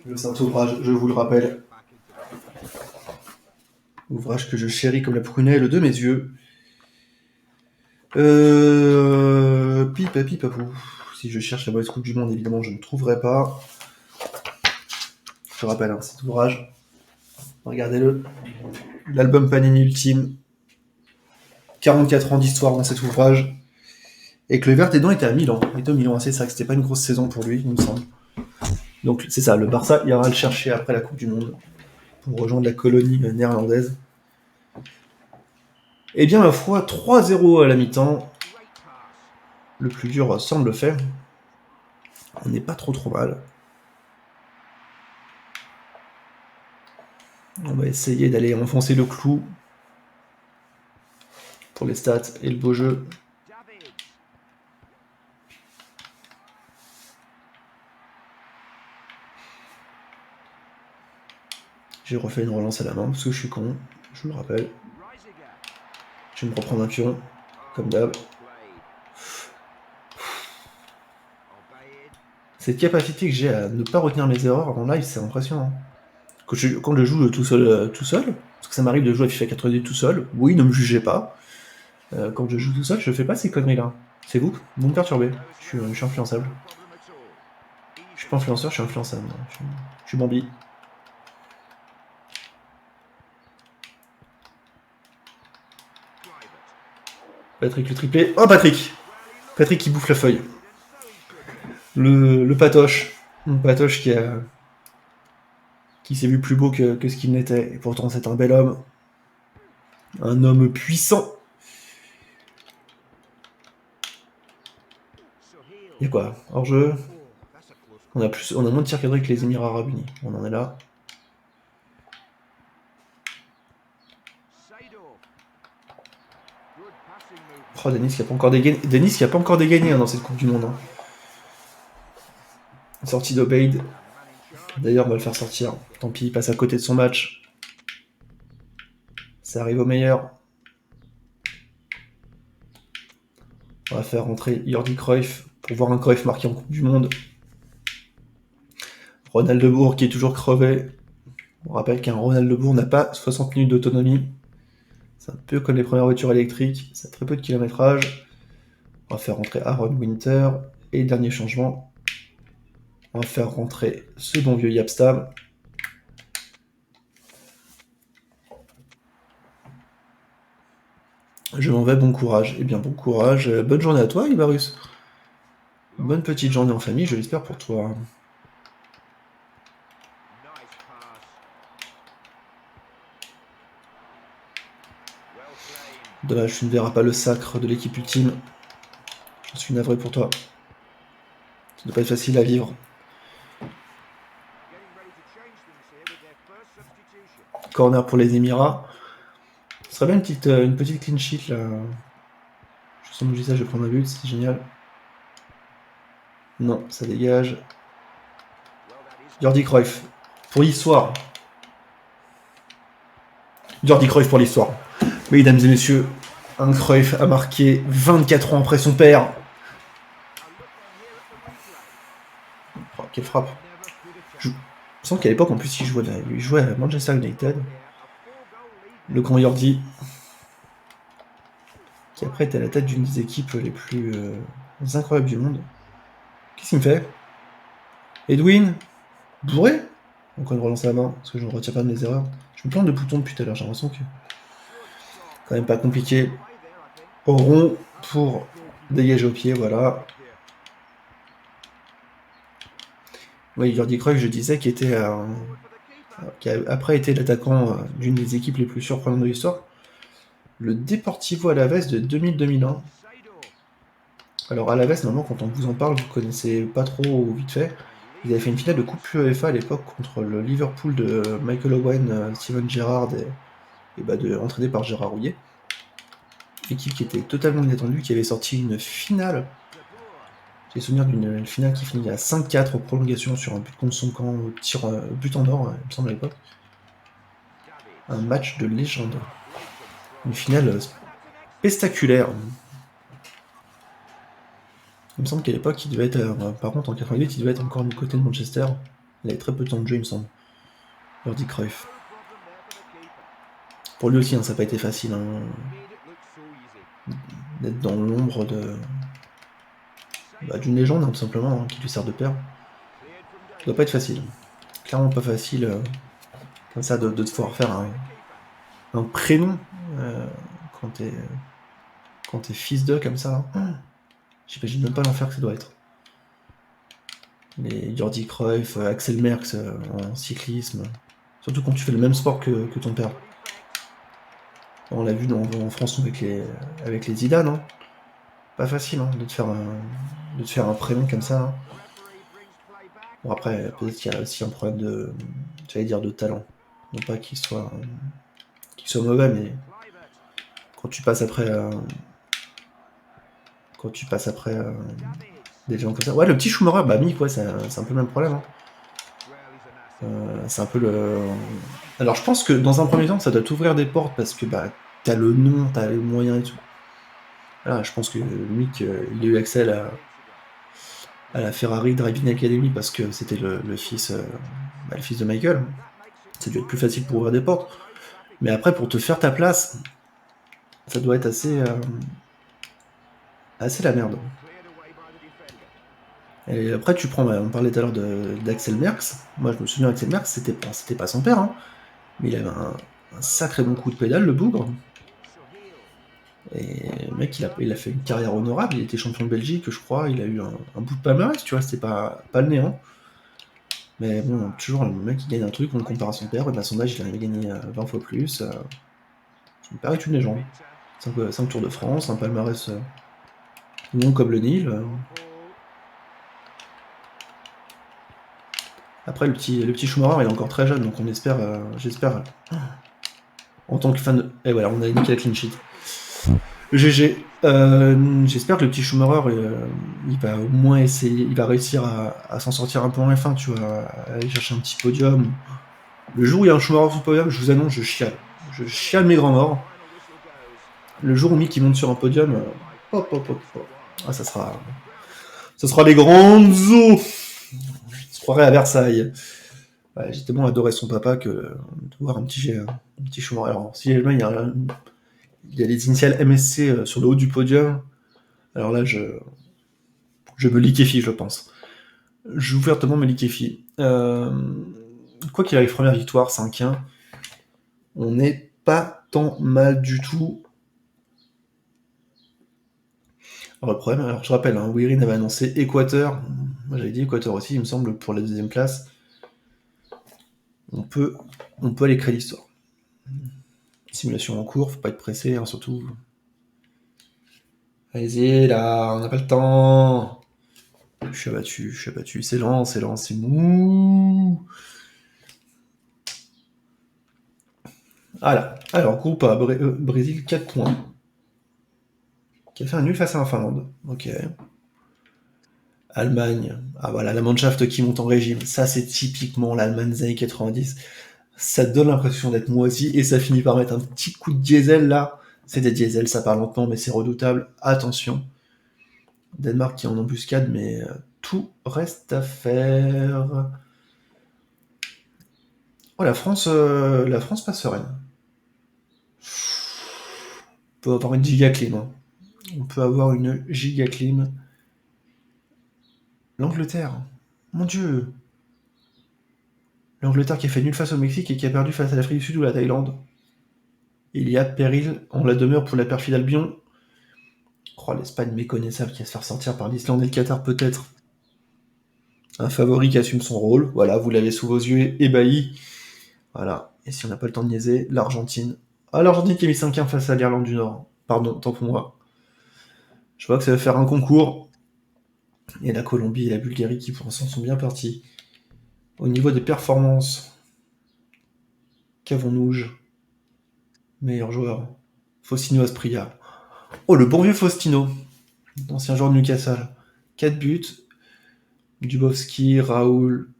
Le Saint-Ouvrage, je vous le rappelle. Ouvrage que je chéris comme la prunelle de mes yeux. Pipapou. Si je cherche la mauvaise Coupe du Monde, évidemment, je ne trouverai pas. Je rappelle, cet ouvrage. Regardez-le. L'album Panini Ultime. 44 ans d'histoire dans cet ouvrage. Et Kluivert était à Milan. Il était au Milan, c'est ça, que c'était pas une grosse saison pour lui, il me semble. Donc c'est ça, le Barça ira le chercher après la Coupe du Monde pour rejoindre la colonie néerlandaise. Eh bien, ma foi, 3-0 à la mi-temps. Le plus dur semble fait. On n'est pas trop mal. On va essayer d'aller enfoncer le clou pour les stats et le beau jeu. J'ai refait une relance à la main parce que je suis con, je le rappelle. Je vais me reprendre un pion, comme d'hab. Cette capacité que j'ai à ne pas retenir mes erreurs en live, c'est impressionnant. Quand je joue tout seul, parce que ça m'arrive de jouer à FIFA 90 tout seul, oui, ne me jugez pas. Quand je joue tout seul, je fais pas ces conneries-là. C'est vous me perturbez. Je suis influençable. Je suis pas influenceur, je suis influençable. Je suis Bambi. Patrick le triplé. Oh, Patrick qui bouffe la feuille. Le patoche. Le patoche qui s'est vu plus beau que ce qu'il n'était. Et pourtant, c'est un bel homme. Un homme puissant. Il y a quoi? Hors-jeu. On a moins de tirs cadrés que les Émirats Arabes Unis. On en est là. Oh, Denis qui a pas encore dégainé dans cette Coupe du Monde. Sortie d'Obeid. D'ailleurs, on va le faire sortir. Tant pis, il passe à côté de son match. Ça arrive au meilleur. On va faire rentrer Jordi Cruyff pour voir un Cruyff marqué en Coupe du Monde. Ronald Bourg qui est toujours crevé. On rappelle qu'un Ronald Bourg n'a pas 60 minutes d'autonomie. C'est un peu comme les premières voitures électriques. Ça a très peu de kilométrage. On va faire rentrer Aaron Winter. Et dernier changement, on va faire rentrer ce bon vieux Yapstam. Je m'en vais, bon courage. Eh bien, bon courage. Bonne journée à toi, Ibarus. Bonne petite journée en famille, je l'espère pour toi. Dommage, tu ne verras pas le sacre de l'équipe ultime. Je suis navré pour toi. Ça ne doit pas être facile à vivre. Corner pour les Émirats. Ce serait bien une petite clean sheet là. Je sens que je dis ça, je vais prendre un but, c'est génial. Non, ça dégage. Jordi Cruyff, pour l'histoire. Jordi Cruyff pour l'histoire. Mesdames et messieurs, un Cruyff a marqué 24 ans après son père. Oh, quelle frappe. Je sens qu'à l'époque, en plus, il jouait à Manchester United. Le grand Jordi, qui après était à la tête d'une des équipes les plus incroyables du monde. Qu'est-ce qu'il me fait? Edwin? Bourré? Encore une relance à la main, parce que je ne retiens pas de mes erreurs. Je me plante de boutons depuis tout à l'heure, j'ai l'impression que quand même pas compliqué. Au rond pour dégager au pied, voilà. Oui, Jordi Cruyff, je disais, qui a après été l'attaquant d'une des équipes les plus surprenantes de l'histoire. Le Deportivo Alavés de 2000-2001. Alors Alavés, normalement, quand on vous en parle, vous connaissez pas trop vite fait. Ils avaient fait une finale de Coupe UEFA à l'époque contre le Liverpool de Michael Owen, Steven Gerrard entraîné par Gérard Rouillet. Équipe qui était totalement inattendue, qui avait sorti une finale. J'ai souvenir d'une finale qui finit à 5-4 aux prolongations sur un but contre son camp, but en or, il me semble à l'époque. Un match de légende. Une finale spectaculaire. Il me semble qu'à l'époque, il devait être. Par contre, en 88, il devait être encore du côté de Manchester. Il avait très peu de temps de jeu, il me semble. Jordi Cruyff. Pour lui aussi, ça n'a pas été facile d'être dans l'ombre d'une légende, tout simplement, qui lui sert de père. Ça doit pas être facile. Clairement pas facile, comme ça, de pouvoir faire un prénom quand t'es fils d'eux, comme ça. J'imagine même pas l'enfer que ça doit être. Les Jordi Cruyff, Axel Merckx en cyclisme. Surtout quand tu fais le même sport que ton père. On l'a vu en France avec les Zidane. Hein. Pas facile de te faire un prénom comme ça. Hein. Bon après, peut-être qu'il y a aussi un problème de talent. Non pas qu'il soit mauvais, mais quand tu passes après des gens comme ça. Ouais, le petit Schumacher, Mick, ouais, c'est un peu le même problème. Hein. C'est un peu le. Alors je pense que dans un premier temps, ça doit t'ouvrir des portes parce que t'as le nom, t'as les moyens et tout. Voilà, je pense que Mick, il a eu accès à la Ferrari Driving Academy parce que c'était le fils de Michael. Ça a dû être plus facile pour ouvrir des portes. Mais après, pour te faire ta place, ça doit être assez la merde. Et après, tu prends, on parlait tout à l'heure d'Axel Merckx. Moi, je me souviens, Axel Merckx, c'était pas son père, hein, mais il avait un sacré bon coup de pédale, le bougre. Et le mec, il a fait une carrière honorable. Il était champion de Belgique, je crois. Il a eu un bout de palmarès, tu vois, c'était pas le néant. Mais bon, toujours, le mec, il gagne un truc, on le compare à son père. Et son âge, il avait gagné 20 fois plus. Son père est une légende. 5 Tours de France, un palmarès long comme le Nil. Après, le petit Schumacher, il est encore très jeune, donc j'espère, en tant que fan de. Et voilà, on a niqué la clean sheet. GG. J'espère que le petit Schumacher, il va au moins essayer, il va réussir à s'en sortir un peu en F1, tu vois, à aller chercher un petit podium. Le jour où il y a un Schumacher sur le podium, je vous annonce, je chiale. Je chiale mes grands morts. Le jour où Mick monte sur un podium, hop, hop, hop, hop. Ah, ça sera les grandes eaux. Je se croirait à Versailles. Ouais, j'ai tellement adoré son papa que de voir un petit Schumacher. Alors, si jamais il y a les initiales MSC sur le haut du podium, alors là, je me liquéfie, je pense. Je ouvertement me liquéfie. Quoi qu'il arrive, première victoire, 5-1. On n'est pas tant mal du tout. Alors, le problème, alors je rappelle, Wirin avait annoncé Équateur. Moi j'avais dit Équateur aussi, il me semble, pour la deuxième place. On peut aller créer l'histoire. Simulation en cours, faut pas être pressé, surtout. Allez-y, là, on n'a pas le temps. Je suis abattu. C'est lent, c'est mou. Voilà. Alors, groupe A, Brésil, 4 points. Qui a fait un nul face à la Finlande. Ok. Allemagne. Ah voilà, la Mannschaft qui monte en régime. Ça, c'est typiquement l'Allemagne des années 90. Ça donne l'impression d'être moisi et ça finit par mettre un petit coup de diesel là. C'est des diesels, ça part lentement, mais c'est redoutable. Attention. Danemark qui est en embuscade, mais tout reste à faire. Oh, la France passe sereine. On peut avoir une giga clim. Hein. On peut avoir une giga clim. L'Angleterre. Mon Dieu. L'Angleterre qui a fait nul face au Mexique et qui a perdu face à l'Afrique du Sud ou la Thaïlande. Il y a péril en la demeure pour la perfide Albion. Oh, l'Espagne méconnaissable qui va se faire sortir par l'Islande et le Qatar peut-être. Un favori qui assume son rôle. Voilà, vous l'avez sous vos yeux, ébahi. Voilà. Et si on n'a pas le temps de niaiser, l'Argentine. Ah, l'Argentine qui a mis 5-1 face à l'Irlande du Nord. Pardon, tant pour moi. Je vois que ça va faire un concours. Et la Colombie et la Bulgarie qui pour l'instant sont bien partis. Au niveau des performances, qu'avons-nous? Meilleur joueur. Faustino Asprilla. Oh, le bon vieux Faustino, ancien joueur de Newcastle. 4 buts. Dubovski, Raoul,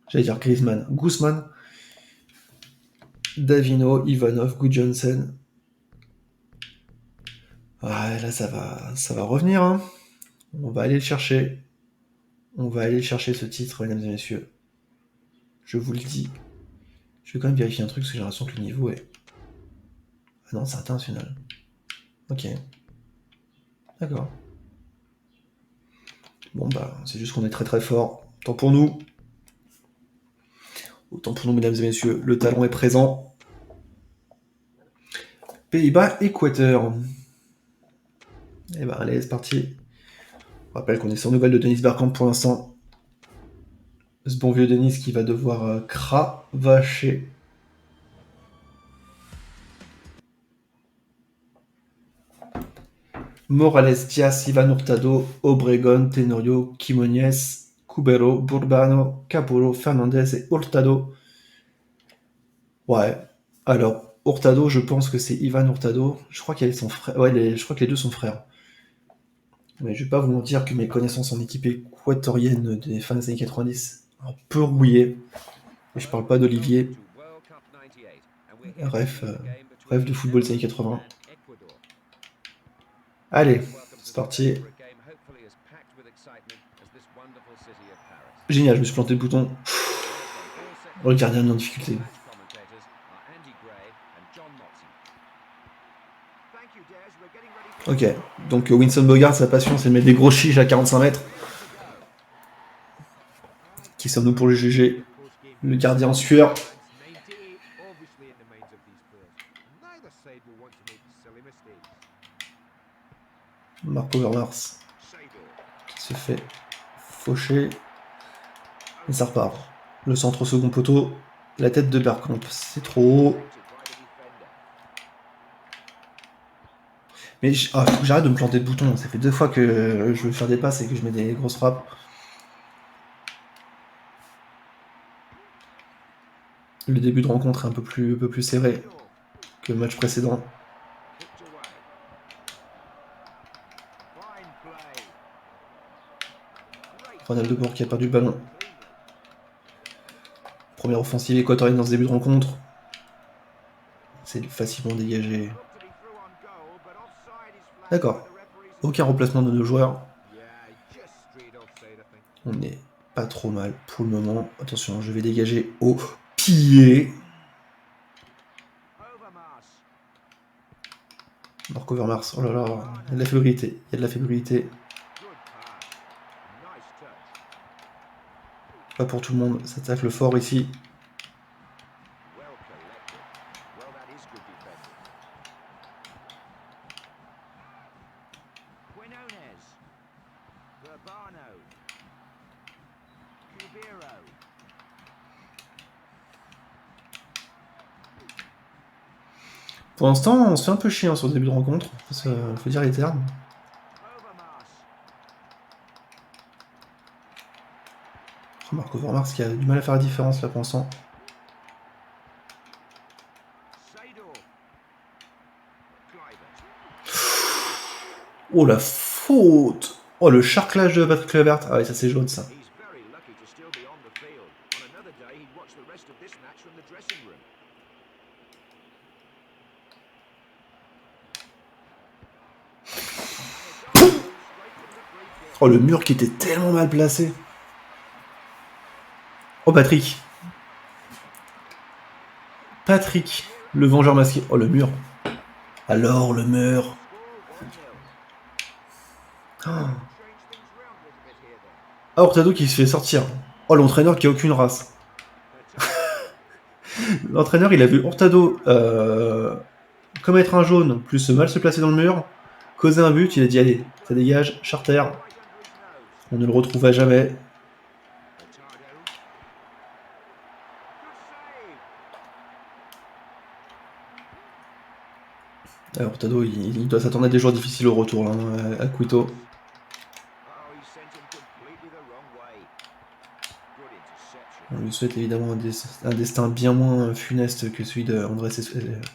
j'allais dire Griezmann, Guzman, Davino, Ivanov, Gudjonsen. Ouais, là ça va revenir. Hein. On va aller le chercher. On va aller chercher ce titre, mesdames et messieurs. Je vous le dis. Je vais quand même vérifier un truc parce que j'ai l'impression que le niveau est. Ah non, c'est international. Ok. D'accord. Bon bah, c'est juste qu'on est très très fort. Tant pour nous. Autant pour nous, mesdames et messieurs. Le talent est présent. Pays-Bas, Équateur. Et bah allez, c'est parti. On rappelle qu'on est sans nouvelles de Denis Bergkamp pour l'instant. Ce bon vieux Denis qui va devoir cravacher. Morales, Diaz, Ivan Hurtado, Obregon, Tenorio, Quinones, Cubero, Burbano, Capolo, Fernandez et Hurtado. Ouais. Alors, Hurtado, je pense que c'est Ivan Hurtado. Je crois qu'il est son frère. Ouais, je crois que les deux sont frères. Mais je vais pas vous mentir que mes connaissances en équipe équatorienne des fins des années 90 un peu rouillées. Et je parle pas d'Olivier. Ref de football des années 80. Allez, c'est parti. Génial, je me suis planté le bouton. Oh, le gardien est en difficulté. Ok, donc Winston Bogart, sa passion, c'est de mettre des gros chiches à 45 mètres. Qui sommes-nous pour le juger? Le gardien en sueur. Marco Overmars qui se fait faucher. Et ça repart. Le centre au second poteau. La tête de Bergkamp, c'est trop haut. Mais faut que j'arrête de me planter de bouton. Ça fait 2 fois que je veux faire des passes et que je mets des grosses frappes. Le début de rencontre est un peu plus serré que le match précédent. Ronaldo Bourg qui a perdu le ballon. Première offensive équatorienne dans ce début de rencontre. C'est facilement dégagé. D'accord. Aucun remplacement de nos joueurs. On n'est pas trop mal pour le moment. Attention, je vais dégager au pied. Marco Overmars, oh là là, il y a de la fébrilité. Il y a de la fébrilité. Pas pour tout le monde, ça tacle fort ici. Pour l'instant, on se fait un peu chier sur le début de rencontre, faut dire les termes. Marco Overmars qui a du mal à faire la différence là pour l'instant. Oh la faute! Oh le charclage de Patrick Kluivert. Ah oui, ça c'est jaune ça. Oh le mur qui était tellement mal placé. Oh Patrick. Patrick, le vengeur masqué. Oh le mur. Alors le mur. Ah, Hurtado qui se fait sortir. Oh l'entraîneur qui a aucune race. l'entraîneur, il a vu Hurtado commettre un jaune, plus mal se placer dans le mur, causer un but, il a dit allez, ça dégage, Charter. On ne le retrouve à jamais. Alors, Hurtado, il doit s'attendre à des jours difficiles au retour là, à Quito. On lui souhaite évidemment un destin bien moins funeste que celui d'Andrés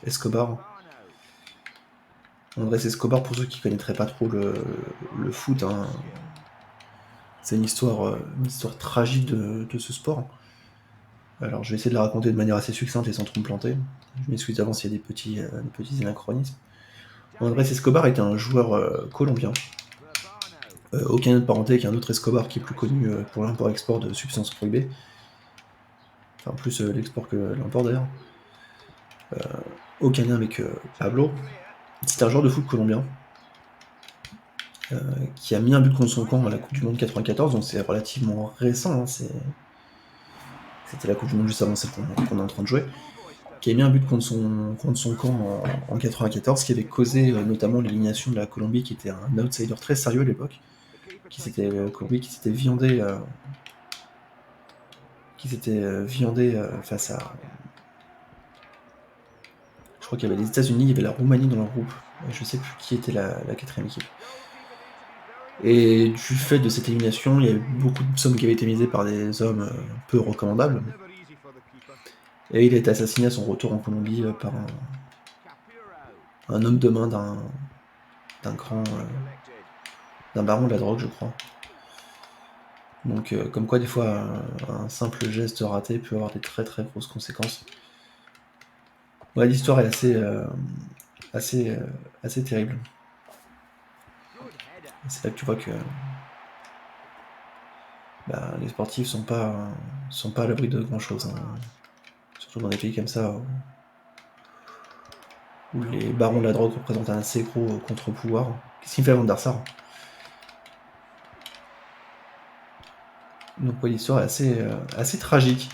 Escobar. Andrés Escobar, pour ceux qui ne connaîtraient pas trop le foot, hein, c'est une histoire tragique de ce sport. Alors je vais essayer de la raconter de manière assez succincte et sans trop me planter. Je m'excuse d'avance s'il y a des petits anachronismes. Andrés Escobar était un joueur colombien. Aucun lien de parenté avec un autre Escobar qui est plus connu pour l'import-export de substances prohibées. Enfin, plus l'export que l'import d'ailleurs. Aucun lien avec Pablo. C'est un joueur de foot colombien qui a mis un but contre son camp à la Coupe du Monde 94, donc c'est relativement récent. Hein, c'était la Coupe du Monde juste avant celle qu'on est en train de jouer. Qui a mis un but contre son camp en 94, qui avait causé notamment l'élimination de la Colombie, qui était un outsider très sérieux à l'époque. Colombie qui s'était viandé face à. Je crois qu'il y avait les États-Unis, il y avait la Roumanie dans leur groupe. Je sais plus qui était la quatrième équipe. Et du fait de cette élimination, il y avait beaucoup de sommes qui avaient été misées par des hommes peu recommandables. Et il a été assassiné à son retour en Colombie par un homme de main d'un baron de la drogue, je crois. Donc, comme quoi, des fois, un simple geste raté peut avoir des très très grosses conséquences. Ouais, l'histoire est assez terrible. Et c'est là que tu vois que les sportifs sont pas à l'abri de grand chose. Hein. Surtout dans des pays comme ça où les barons de la drogue représentent un assez gros contre-pouvoir. Qu'est-ce qu'il fait avant Darsar? Donc ouais, l'histoire est assez tragique.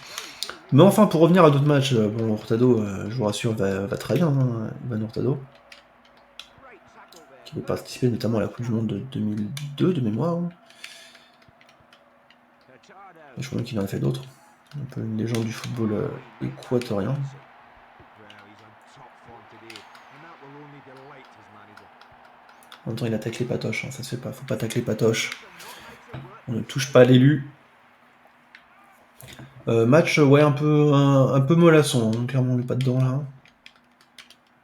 Mais enfin, pour revenir à d'autres matchs, Hurtado, je vous rassure, va très bien, hein, Ivan Hurtado. Qui avait participé notamment à la Coupe du Monde de 2002, de mémoire. Hein. Et je crois même qu'il en a fait d'autres. Un peu une légende du football équatorien. En même temps, il attaque les patoches, hein, ça se fait pas, faut pas tacler patoche. On ne touche pas l'élu. Match, ouais, un peu mollasson, hein, clairement, on n'est pas dedans là.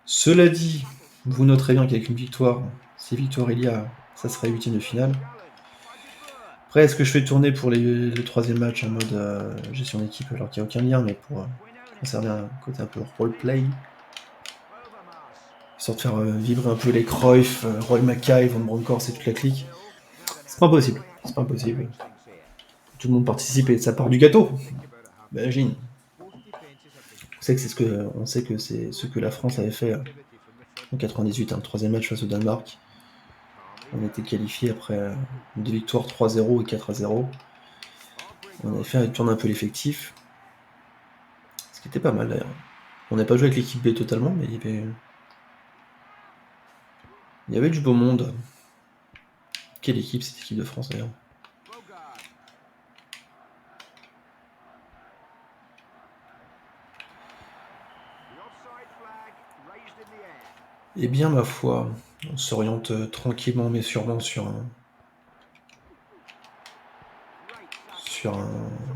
Cela dit, vous noterez bien qu'avec une victoire, si victoire il y a, ça serait 8e de finale. Après, est-ce que je fais tourner pour le troisième match en mode gestion d'équipe alors qu'il n'y a aucun lien, mais pour conserver un côté un peu roleplay, histoire de faire vibrer un peu les Cruyff, Roy Mackay, Van Bronckhorst et toute la clique. C'est pas impossible. Tout le monde participe et ça part du gâteau. Imagine. On sait que c'est ce que la France avait fait en 98, le troisième match face au Danemark. On était qualifié après 2 victoires 3-0 et 4-0. On avait fait tourner un peu l'effectif. Ce qui était pas mal d'ailleurs. On n'a pas joué avec l'équipe B totalement, mais il y avait du beau monde. Quelle équipe, cette équipe de France d'ailleurs. Eh bien, ma foi, on s'oriente tranquillement mais sûrement sur un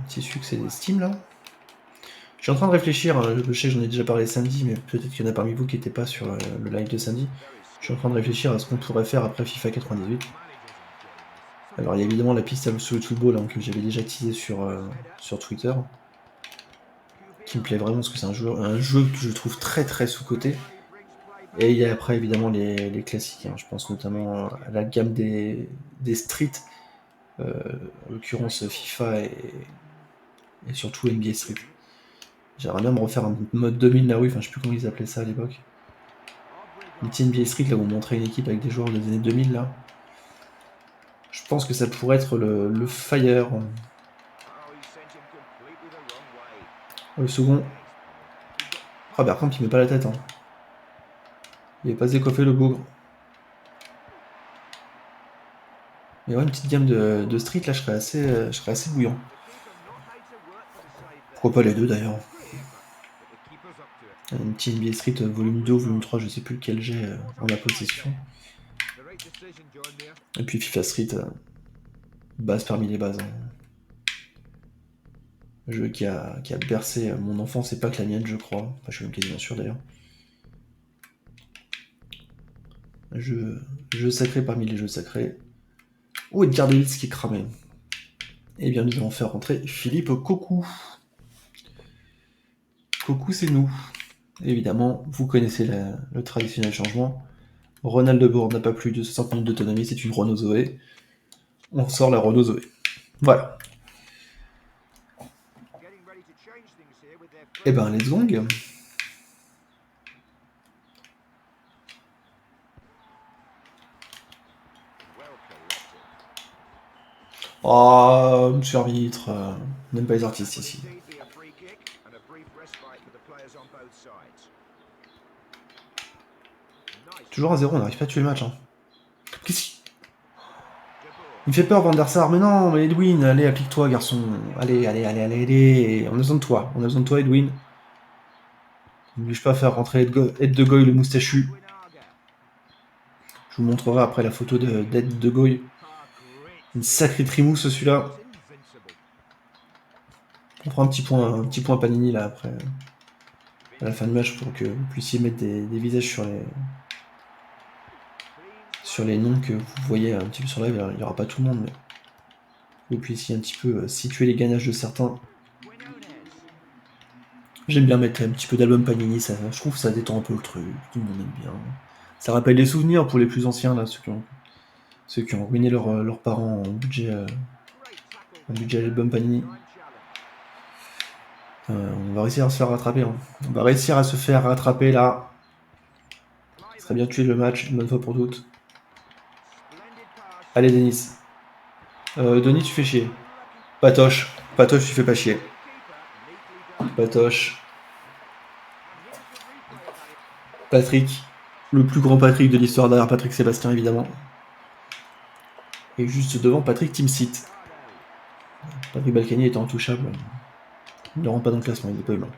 petit succès d'estime là. Je suis en train de réfléchir, hein, je sais que j'en ai déjà parlé samedi, mais peut-être qu'il y en a parmi vous qui n'étaient pas sur le live de samedi. Je suis en train de réfléchir à ce qu'on pourrait faire après FIFA 98. Alors il y a évidemment la piste Absolute Football hein, que j'avais déjà teasé sur Twitter, qui me plaît vraiment parce que c'est un jeu que je trouve très très sous-coté. Et il y a après évidemment les classiques, hein. Je pense notamment à la gamme des streets, en l'occurrence FIFA et surtout NBA Street. J'aimerais bien me refaire un mode 2000 là, oui, enfin je sais plus comment ils appelaient ça à l'époque. Un petit NBA Street là où on montrait une équipe avec des joueurs des années 2000 là. Je pense que ça pourrait être le Fire. Le second. Ah, Bergkamp, il met pas la tête. Hein. Il est pas décoiffé le bougre. Mais ouais, une petite gamme de street, là, je serais assez bouillant. Pourquoi pas les deux, d'ailleurs. Une petite NBA Street volume 2 ou volume 3, je sais plus lequel j'ai en ma possession. Et puis FIFA Street, base parmi les bases. Hein. Un jeu qui a bercé mon enfance et pas que la mienne, je crois. Enfin, je suis même quasiment sûr, d'ailleurs. Jeu sacré parmi les jeux sacrés. Oh, Edgar Davids qui est cramé. Eh bien, nous allons faire rentrer Philippe Cocu. Cocu, c'est nous. Évidemment, vous connaissez le traditionnel changement. Ronald de Bourg n'a pas plus de 60 minutes d'autonomie, c'est une Renault Zoé. On sort la Renault Zoé. Voilà. Eh ben, let's go. Oh, monsieur arbitre, n'aime pas les artistes ici. Toujours à 0, on n'arrive pas à tuer le match. Hein. Il me fait peur, Van der Sar. Mais non, mais Edwin, allez, applique-toi, garçon. Allez. On a besoin de toi. Edwin. N'oblige pas à faire rentrer Ed de Goy, le moustachu. Je vous montrerai après la photo d'Ed de Goy. Une sacrée trimousse, celui-là. On prend un petit point Panini, là, après. À la fin du match, pour que vous puissiez mettre des visages sur les noms que vous voyez un petit peu sur live. Il n'y aura pas tout le monde, mais vous puissiez un petit peu situer les gagnages de certains. J'aime bien mettre un petit peu d'album Panini, ça, je trouve que ça détend un peu le truc, tout le monde aime bien. Ça rappelle des souvenirs pour les plus anciens, là, ceux qui ont ruiné leurs parents en budget album Panini. On va réussir à se faire rattraper. Hein. On va réussir à se faire rattraper là. Ça serait bien tuer le match une bonne fois pour toutes. Allez, Denis. Denis, tu fais chier. Patoche, tu fais pas chier. Patoche. Patrick. Le plus grand Patrick de l'histoire derrière Patrick Sébastien, évidemment. Et juste devant Patrick Timsit. Patrick Balkany était intouchable. Il ne rentre pas dans le classement, il n'est pas humain.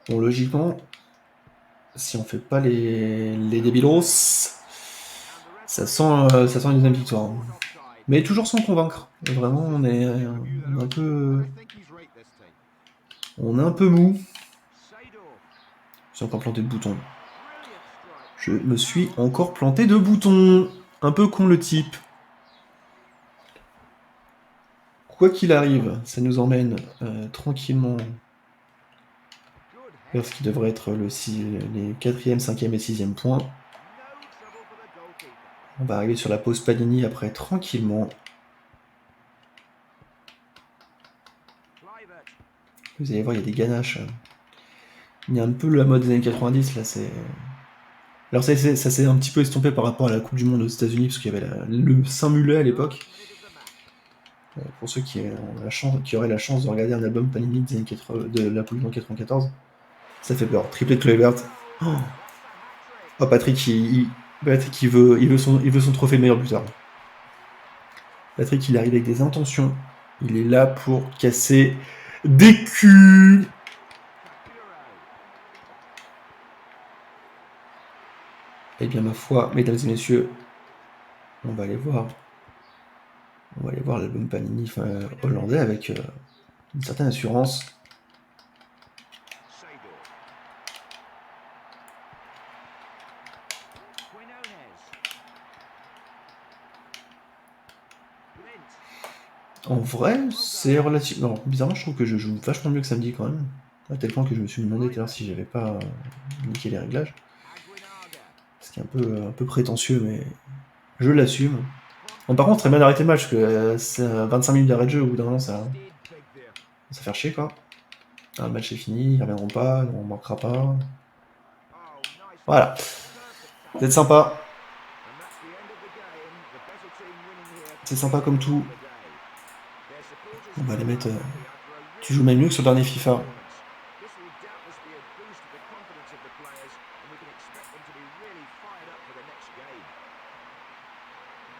Bon, logiquement, si on fait pas les débilos, ça sent une deuxième victoire. Mais toujours sans convaincre. Vraiment, on est un peu... On est un peu mou. Je suis encore planté de boutons. Je me suis encore planté de boutons. Un peu con le type. Quoi qu'il arrive, ça nous emmène tranquillement vers ce qui devrait être les 4e, 5e et 6e points. On va arriver sur la pause Panini après tranquillement. Vous allez voir, il y a des ganaches. Il y a un peu la mode des années 90, là, c'est... Alors ça s'est un petit peu estompé par rapport à la Coupe du Monde aux États-Unis, parce qu'il y avait le Saint-Mulet à l'époque. Pour ceux qui auraient la chance de regarder un album Panini des années 80, de la Coupe du Monde 94, ça fait peur. Triplé de Kluivert. Oh, Patrick, il veut son trophée de meilleur buteur. Patrick, il arrive avec des intentions. Il est là pour casser des culs. Eh bien, ma foi, mesdames et messieurs, on va aller voir l'album Panini hollandais avec une certaine assurance. En vrai, c'est relativement... bizarrement, je trouve que je joue vachement mieux que samedi quand même. À tel point que je me suis demandé tout à l'heure si j'avais pas niqué les réglages. Ce qui est un peu prétentieux, mais je l'assume. Bon, par contre, très bien d'arrêter le match, parce que c'est 25 minutes d'arrêt de jeu, au bout d'un moment, ça fait chier, quoi. Ah, le match est fini, ils reviendront pas, on manquera pas. Voilà. Vous êtes sympa. C'est sympa comme tout. On va les mettre. Tu joues même mieux que sur le dernier FIFA.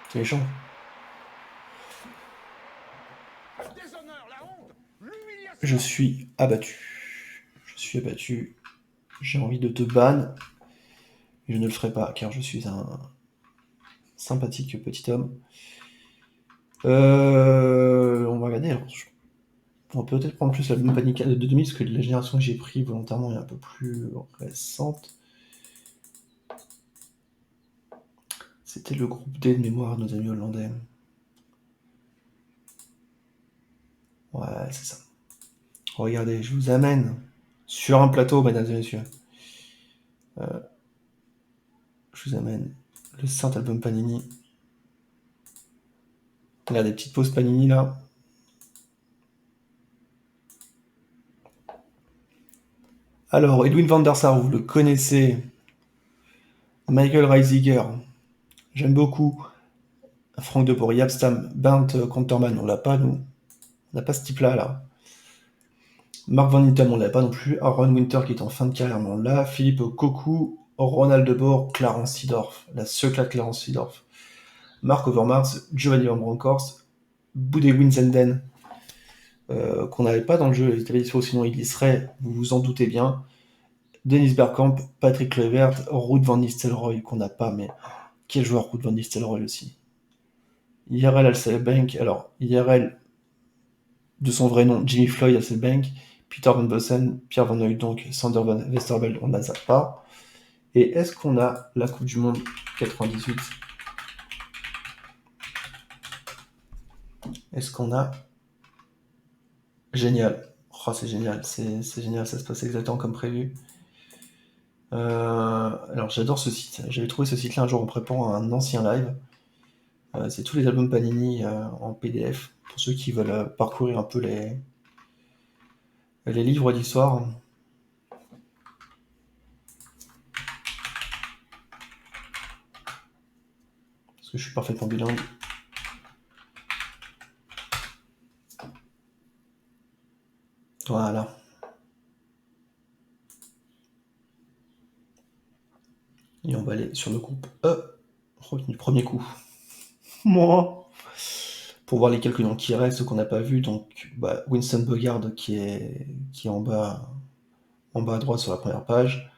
C'est méchant. Je suis abattu. Je suis abattu. J'ai envie de te ban. Je ne le ferai pas car je suis un sympathique petit homme. On va regarder. Alors, on va peut-être prendre plus la Panic de 2000 parce que la génération que j'ai pris volontairement est un peu plus récente. C'était le groupe D de mémoire de nos amis hollandais. Ouais, c'est ça. Regardez, je vous amène sur un plateau, mesdames et messieurs. Je vous amène le Saint Album Panini. Regardez, petite pause Panini là. Alors, Edwin van der Sar, vous le connaissez. Michael Reisiger, j'aime beaucoup. Frank de Boer, Yapstam, Bernd Konterman, on l'a pas, nous. On n'a pas ce type-là, là. Mark Van Hintem, on l'a pas non plus. Aaron Winter, qui est en fin de carrière, mais on l'a. Philippe Cocu, Ronald de Boer, Clarence Seedorf, la secla Clarence Seedorf. Mark Overmars, Giovanni Van Bronckhorst, Boudé Winsenden, qu'on n'avait pas dans le jeu, il était dispo, sinon il y serait, vous vous en doutez bien. Dennis Bergkamp, Patrick Kluivert, Ruud van Nistelrooy, qu'on n'a pas, mais quel joueur Ruud van Nistelrooy aussi. IRL Hasselbank, alors IRL de son vrai nom, Jimmy Floyd Hasselbank, Peter Van Bossen, Pierre Van Hooijdonk, Sander Van Westerveld, on ne les a pas. Et est-ce qu'on a la Coupe du Monde 98? Est-ce qu'on a... Génial. Oh, c'est génial, c'est génial, ça se passe exactement comme prévu. Alors j'adore ce site. J'avais trouvé ce site-là un jour en préparant un ancien live. C'est tous les albums Panini en PDF pour ceux qui veulent parcourir un peu les livres d'histoire. Parce que je suis parfaitement bilingue. Voilà. Et on va aller sur le groupe E, du premier coup. Moi, pour voir les quelques noms qui restent, qu'on n'a pas vu. Donc, Winston Bogard qui est en bas à droite sur la première page.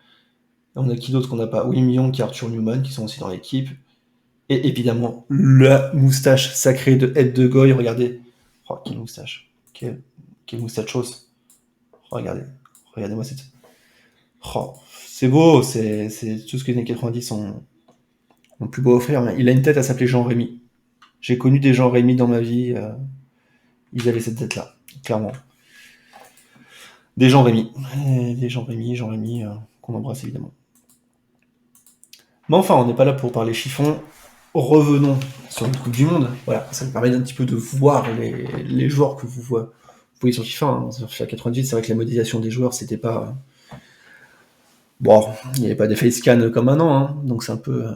Et on a qui d'autre qu'on n'a pas? William Young et Arthur Newman qui sont aussi dans l'équipe. Et évidemment, la moustache sacrée de Ed de Goy. Regardez. Oh, quelle moustache. Quelle moustache chose. Regardez-moi cette. Oh, c'est beau, c'est tout ce que les années 90 ont plus beau offrir. Il a une tête à s'appeler Jean Rémy. J'ai connu des Jean Rémy dans ma vie. Ils avaient cette tête-là, clairement. Des Jean Rémy. Jean Rémy, qu'on embrasse évidemment. Mais enfin, on n'est pas là pour parler chiffon. Revenons sur la Coupe du Monde. Voilà, ça me permet d'un petit peu de voir les joueurs que vous voyez sur FIFA. Hein. Sur FIFA 98, c'est vrai que la modélisation des joueurs, c'était pas. Bon, il n'y avait pas des face scans comme maintenant, hein, donc c'est un peu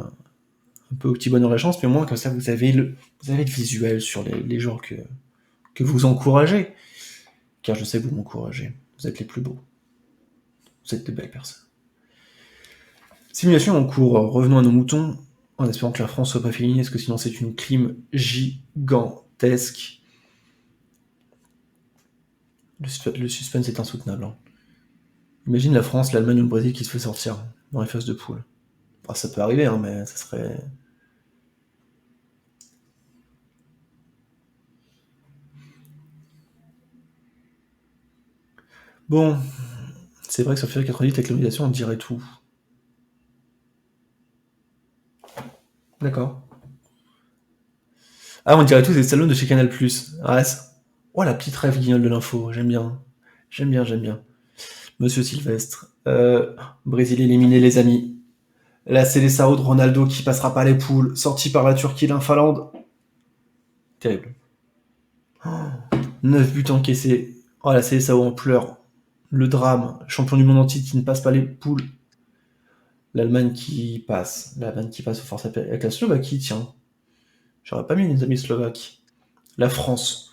au petit bonheur la chance, mais au moins comme ça vous avez le visuel sur les joueurs que vous encouragez. Car je sais que vous m'encouragez. Vous êtes les plus beaux. Vous êtes de belles personnes. Simulation en cours. Revenons à nos moutons, en espérant que la France soit pas finie, parce que sinon c'est une clim gigantesque. Le suspense est insoutenable. Hein. Imagine la France, l'Allemagne ou le Brésil qui se fait sortir dans les phases de poule. Enfin, ça peut arriver, hein, mais ça serait... Bon, c'est vrai que sur FIFA 98 avec l'obligation, on dirait tout. D'accord. Ah, on dirait tous les salons de chez Canal+. Ah, oh, la petite rêve guignol de l'info, j'aime bien. J'aime bien. Monsieur Sylvestre. Brésil éliminé, les amis. La Seleção de Ronaldo qui passera pas les poules, sorti par la Turquie d'un Finlande. Terrible. 9 buts encaissés. Oh, la Seleção en pleurs. Le drame. Champion du monde entier qui ne passe pas les poules. L'Allemagne qui passe. L'Allemagne qui passe aux forces avec la Slovaquie, tiens. J'aurais pas mis les amis slovaques. La France.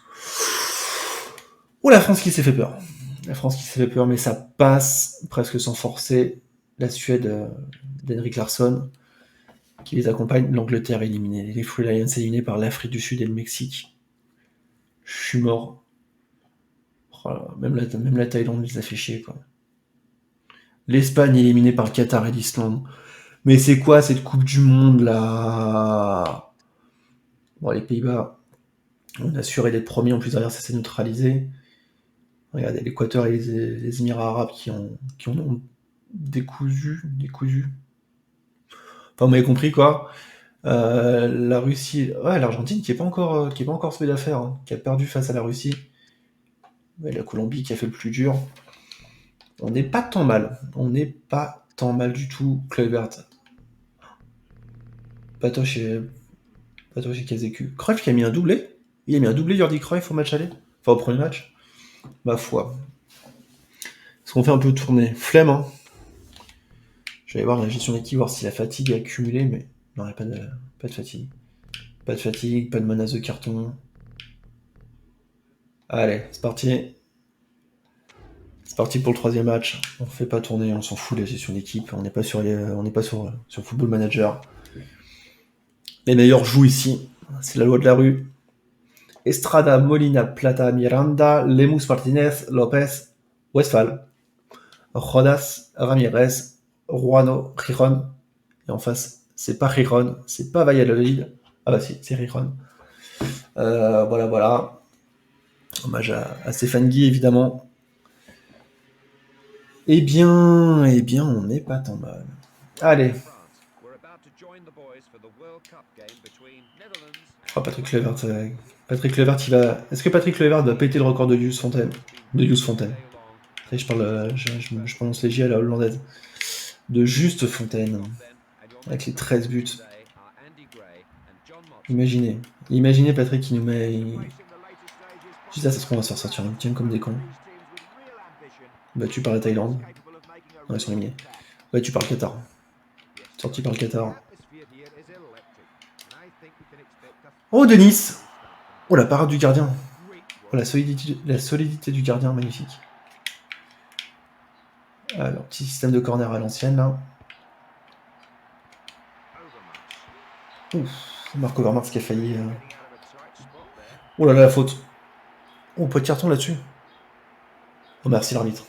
Oh, la France qui s'est fait peur. La France qui s'est fait peur, mais ça passe presque sans forcer. La Suède d'Henrik Larsson qui les accompagne. L'Angleterre éliminée. Les Free Lions éliminés par l'Afrique du Sud et le Mexique. Je suis mort. Oh là, même la Thaïlande les a fait chier, quoi. L'Espagne éliminée par le Qatar et l'Islande. Mais c'est quoi cette Coupe du Monde là? Bon, les Pays-Bas, on a assuré d'être premiers, en plus derrière ça s'est neutralisé. Regardez, l'Équateur et les Émirats Arabes qui en ont décousu. Enfin, vous m'avez compris quoi. La Russie, ouais, l'Argentine qui est pas encore sauvé d'affaire, hein, qui a perdu face à la Russie. Ouais, la Colombie qui a fait le plus dur. On n'est pas tant mal. On n'est pas tant mal du tout, Kluivert. Patoche et Kazeku. Cruyff qui a mis un doublé. Il a mis un doublé Jordi Cruyff au match aller. Enfin, au premier match. Ma foi. Est-ce qu'on fait un peu tourner? Flemme, hein. Je vais aller voir la gestion d'équipe, voir si la fatigue est accumulée, mais non, il n'y a pas de fatigue. Pas de fatigue, pas de menace de carton. Allez, c'est parti. C'est parti pour le troisième match. On fait pas tourner, on s'en fout de la gestion d'équipe. On n'est pas sur Football Manager. Les meilleurs jouent ici. C'est la loi de la rue. Estrada, Molina, Plata, Miranda, Lemus, Martinez, Lopez, Westphal, Rodas, Ramirez, Ruano, Giron. Et en face, c'est pas Giron, c'est pas Valladolid. Ah bah si, c'est Giron. Voilà. Hommage à Stéphane Guy, évidemment. Eh bien, on n'est pas tant mal. Allez. Oh, Patrick Kluivert, il va... Est-ce que Patrick Kluivert va péter le record de Youssef Fontaine? Je prononce les J à la hollandaise. De Juste Fontaine. Avec les 13 buts. Imaginez Patrick qui nous met... Je dis ça, c'est ce qu'on va se faire sortir un huitième comme des cons. Battu par la Thaïlande. Non, ils sont éliminés. Battu par le Qatar. Sorti par le Qatar. Oh, Denis! Oh, la parade du gardien. Oh, la solidité du gardien, magnifique. Alors, petit système de corner à l'ancienne, là. Ouf, Marco Overmars qui a failli... Oh là là, la faute. Oh, pas de carton là-dessus. Oh, merci l'arbitre.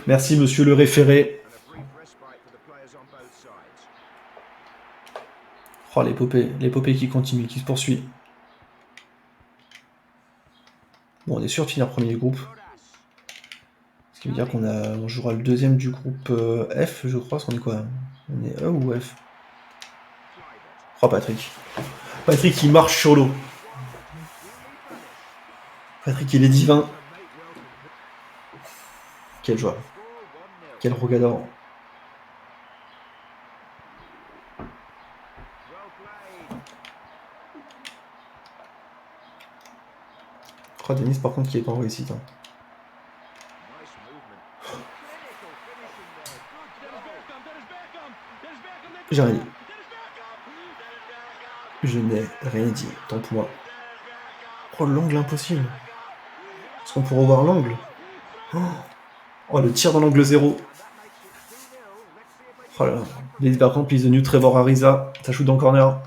Merci, monsieur le référé. Oh, l'épopée qui continue, qui se poursuit. Bon, on est sûr de finir premier du groupe. Ce qui veut dire qu'on jouera le deuxième du groupe F, je crois. Parce qu'on est quoi? On est E ou F? Oh, Patrick. Patrick, il marche sur l'eau. Patrick, il est divin. Quelle joie. Quel rogador. Oh, Denis, par contre, qui est pas en réussite. Hein. J'ai rien dit. Je n'ai rien dit. Tant pour moi. Oh, l'angle impossible. Est-ce qu'on peut revoir l'angle? Oh, le tir dans l'angle 0. Oh là là. Denis Bergkamp, prise de nu, Trevor Ariza. Ça shoot dans le corner.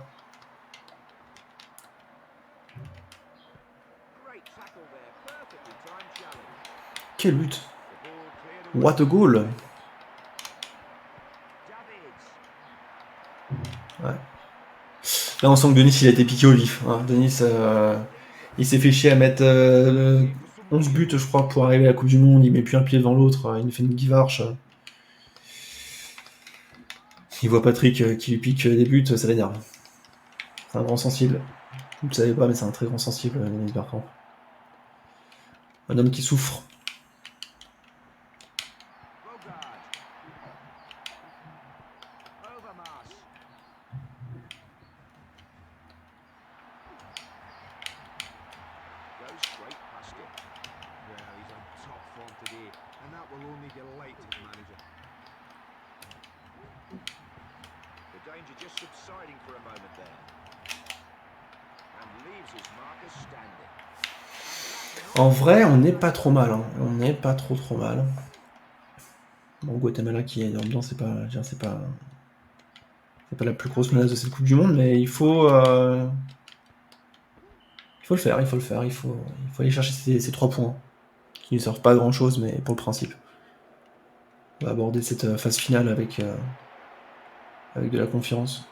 Quel but! What a goal! Ouais. Là, on sent que Denis, il a été piqué au vif. Hein. Denis, il s'est fait chier à mettre 11 buts, je crois, pour arriver à la Coupe du Monde. Il met plus un pied devant l'autre. Il nous fait une guivarche. Il voit Patrick qui lui pique des buts, ça l'énerve. C'est un grand sensible. Vous ne le savez pas, mais c'est un très grand sensible, Denis Bergkamp. Un homme qui souffre. En vrai, on n'est pas trop mal. Hein. On n'est pas trop mal. Bon, Guatemala qui est dedans, c'est pas la plus grosse menace de cette Coupe du Monde, mais il faut le faire, il faut aller chercher ces 3 points, qui ne servent pas à grand chose, mais pour le principe. On va aborder cette phase finale avec de la confiance.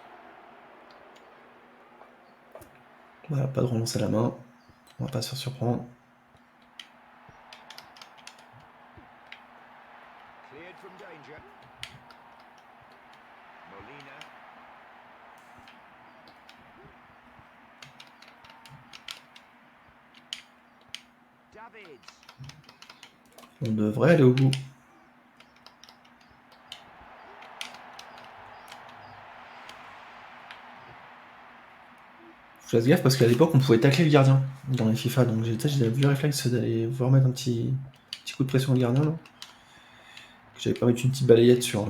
Voilà, pas de relance à la main, on va pas se faire surprendre. On devrait aller au bout. Je fasse gaffe parce qu'à l'époque on pouvait tacler le gardien dans les FIFA, donc j'ai vu le réflexe d'aller voir mettre un petit coup de pression au gardien là. J'avais pas mettre une petite balayette sur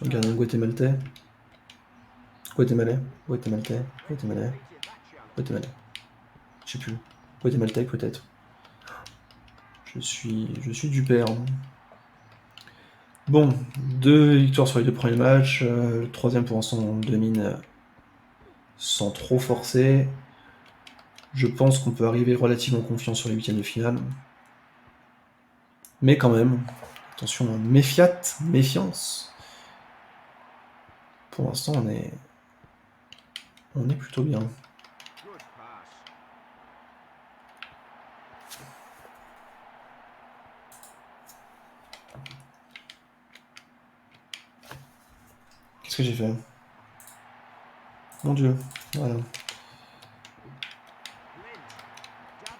le gardien guatémaltais. Guatémalais. Je sais plus. Guatémaltais peut-être. Je suis du père. Bon, 2 victoires sur les 2 premiers matchs. Le 3e pour l'instant on domine sans trop forcer. Je pense qu'on peut arriver relativement confiant sur les 8e de finale. Mais quand même, attention, méfiance. Pour l'instant, on est plutôt bien. Qu'est-ce que j'ai fait? Mon Dieu, voilà.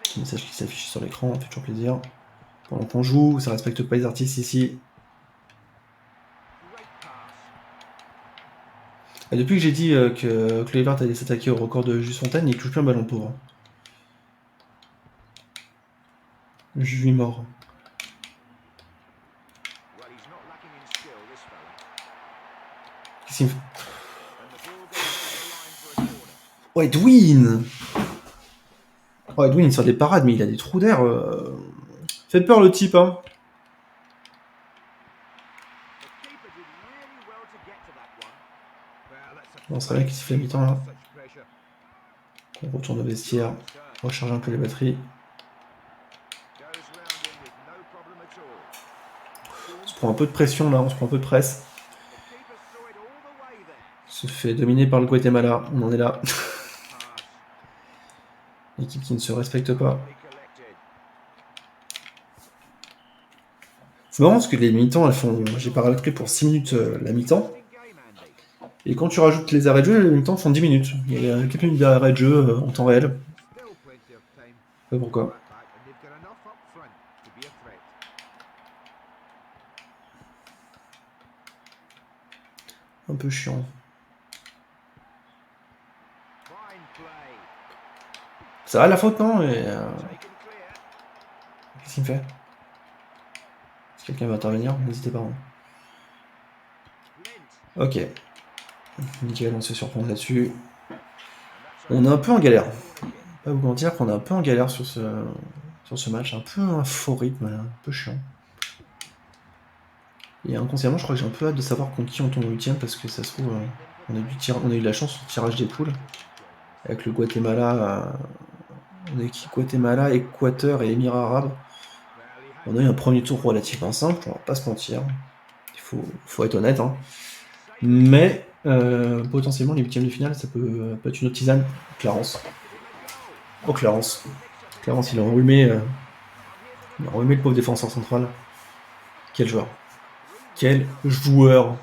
Petit message qui s'affiche sur l'écran, ça fait toujours plaisir. Pendant qu'on joue, ça respecte pas les artistes ici. Et depuis que j'ai dit que Kluivert allait s'attaquer au record de Jules Fontaine, il touche plus un ballon pauvre. Je lui mort. Qu'est-ce qu'il me fait? Oh, Edwin! Oh, Edwin, il sort des parades, mais il a des trous d'air. Fait peur le type, hein. Bon, ce serait bien qu'il siffle la mi-temps là. On retourne au vestiaire, recharge un peu les batteries. On se prend un peu de pression là, on se prend un peu de presse. On se fait dominer par le Guatemala, on en est là. L'équipe qui ne se respecte pas. C'est marrant parce que les mi-temps, elles font. J'ai paramétré pour 6 minutes la mi-temps. Et quand tu rajoutes les arrêts de jeu, les mi-temps font 10 minutes. Il y a quelques minutes d'arrêt de jeu en temps réel. Je sais pas pourquoi. Un peu chiant. Ça va la faute, non? Qu'est-ce qu'il me fait? Si quelqu'un veut intervenir, n'hésitez pas. Hein. Ok. Nickel, on se surprend là-dessus. On est un peu en galère. Pas vous mentir qu'on est un peu en galère sur ce match. Un peu un faux rythme, un peu chiant. Et inconsciemment, je crois que j'ai un peu hâte de savoir contre qui on tombe au 8e parce que ça se trouve, on a eu de la chance sur le tirage des poules. Avec le Guatemala, on a équipe Guatemala, Équateur et Émirats Arabes. On a eu un premier tour relativement simple, on va pas se mentir. Il faut être honnête. Hein. Mais potentiellement, les 8e de finale, ça peut être une autre tisane. Clarence. Oh, Clarence. Clarence, il a enrhumé le pauvre défenseur central. Quel joueur. Quel joueur.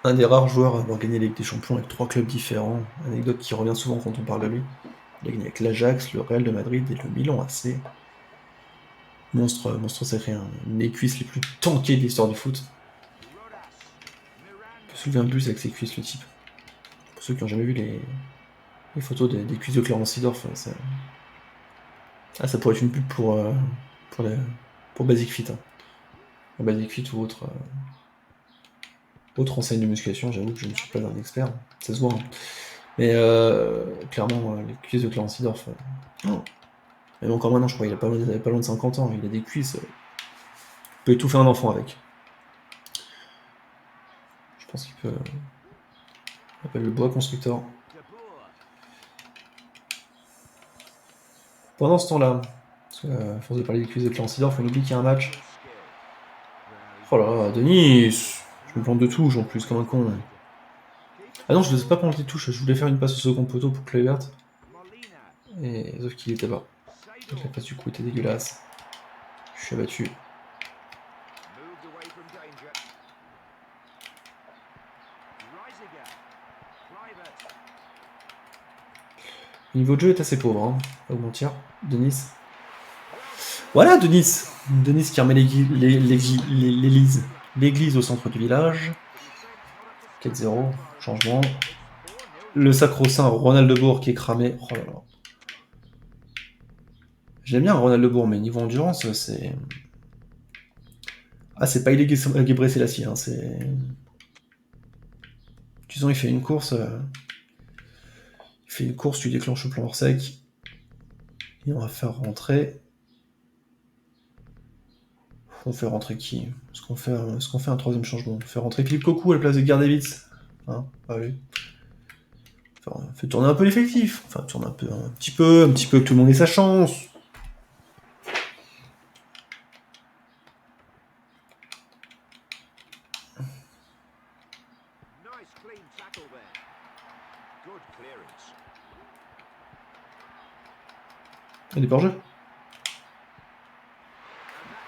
Un des rares joueurs à avoir gagné la Ligue des Champions avec 3 clubs différents. Anecdote qui revient souvent quand on parle de lui. Il a gagné avec l'Ajax, le Real de Madrid et le Milan AC. Monstre sacré, hein. Une des cuisses les plus tankées de l'histoire du foot. On peut soulever un bus avec ses cuisses, le type. Pour ceux qui n'ont jamais vu les photos des cuisses de Clarence Seedorf, ça pourrait être une pub pour Basic Fit. Hein. Basic Fit ou autre enseigne de musculation, j'avoue que je ne suis pas un expert, ça se voit. Hein. Mais clairement, les cuisses de Clarence Seedorf. Non. Même encore maintenant, je crois qu'il a pas loin de 50 ans. Il a des cuisses. Il peut étouffer un enfant avec. Je pense qu'il peut. On appelle le bois constructeur. Pendant ce temps-là, à force de parler des cuisses de Clarence Seedorf, on oublie qu'il y a un match. Oh là là, Denis, je me plante de touche en plus, comme un con. Ah non, je ne faisais pas planter de touche, je voulais faire une passe au second poteau pour Kluivert. Et sauf qu'il était bas. Donc la passe du coup était dégueulasse. Je suis abattu. Le niveau de jeu est assez pauvre, hein, pas vous mentir. Denis. Voilà Denis. Denis qui remet l'église au centre du village. 4-0, changement. Le sacro-saint Ronald de Bourg qui est cramé. Oh là là. J'aime bien Ronald de Bourg, mais niveau endurance, c'est. Ah, c'est pas Haile Gebrselassie, hein, c'est. Disons, il fait une course. Il fait une course, tu déclenches le plan hors sec. Et on va faire rentrer. On fait rentrer qui? Est-ce qu'on fait un troisième changement? On fait rentrer Philippe Cocu à la place de Gardevitz. Hein, allez. Fait tourner un peu l'effectif. Enfin, tourner un petit peu, que tout le monde ait sa chance. Il est pas en jeu.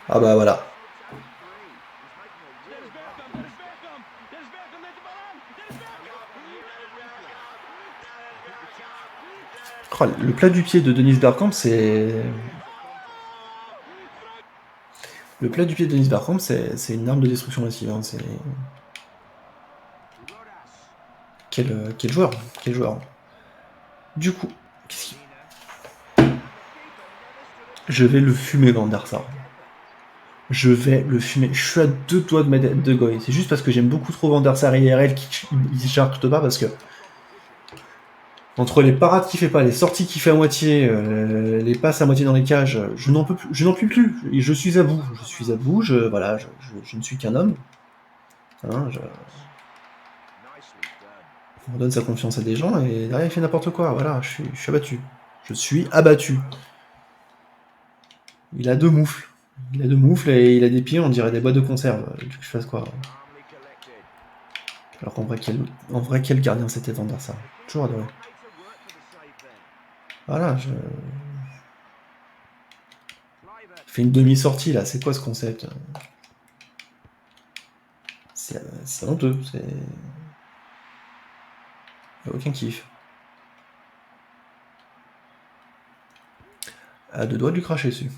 Ah bah voilà. Oh, le plat du pied de Dennis Bergkamp, c'est. Le plat du pied de Dennis Bergkamp, c'est une arme de destruction massive. Hein. C'est. Quel joueur. Quel joueur. Du coup, qu'est-ce qu'il. Je vais le fumer, Van der Sar. Je vais le fumer. Je suis à 2 doigts de mettre de Goy. C'est juste parce que j'aime beaucoup trop Van der Sar IRL qui charte pas parce que. Entre les parades qu'il fait pas, les sorties qu'il fait à moitié, les passes à moitié dans les cages, je n'en peux plus. Je n'en puis plus. Je suis à bout. Je suis à bout. Voilà, je ne suis qu'un homme. Hein, on donne sa confiance à des gens et derrière il fait n'importe quoi. Voilà, je suis abattu. Je suis abattu. Il a 2 moufles. Il a 2 moufles et il a des pieds, on dirait des boîtes de conserve. Tu veux que je fasse quoi? Alors qu'en vrai, quel gardien c'était Van der Sar. Toujours adoré. Voilà, je. Il fait une demi-sortie là, c'est quoi ce concept? C'est honteux, c'est. Il n'y a aucun kiff. À 2 doigts de lui cracher dessus.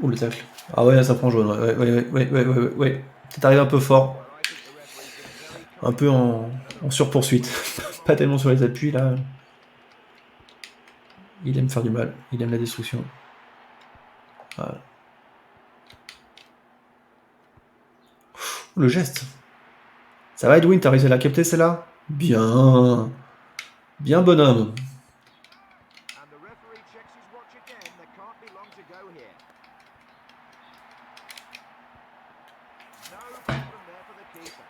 Ouh, le tacle. Ah ouais, ça prend jaune. Ouais. Peut-être arrivé un peu fort. Un peu en surpoursuite. Pas tellement sur les appuis là. Il aime faire du mal. Il aime la destruction. Voilà. Le geste. Ça va Edwin, t'as réussi à la capter celle-là? Bien. Bien bonhomme.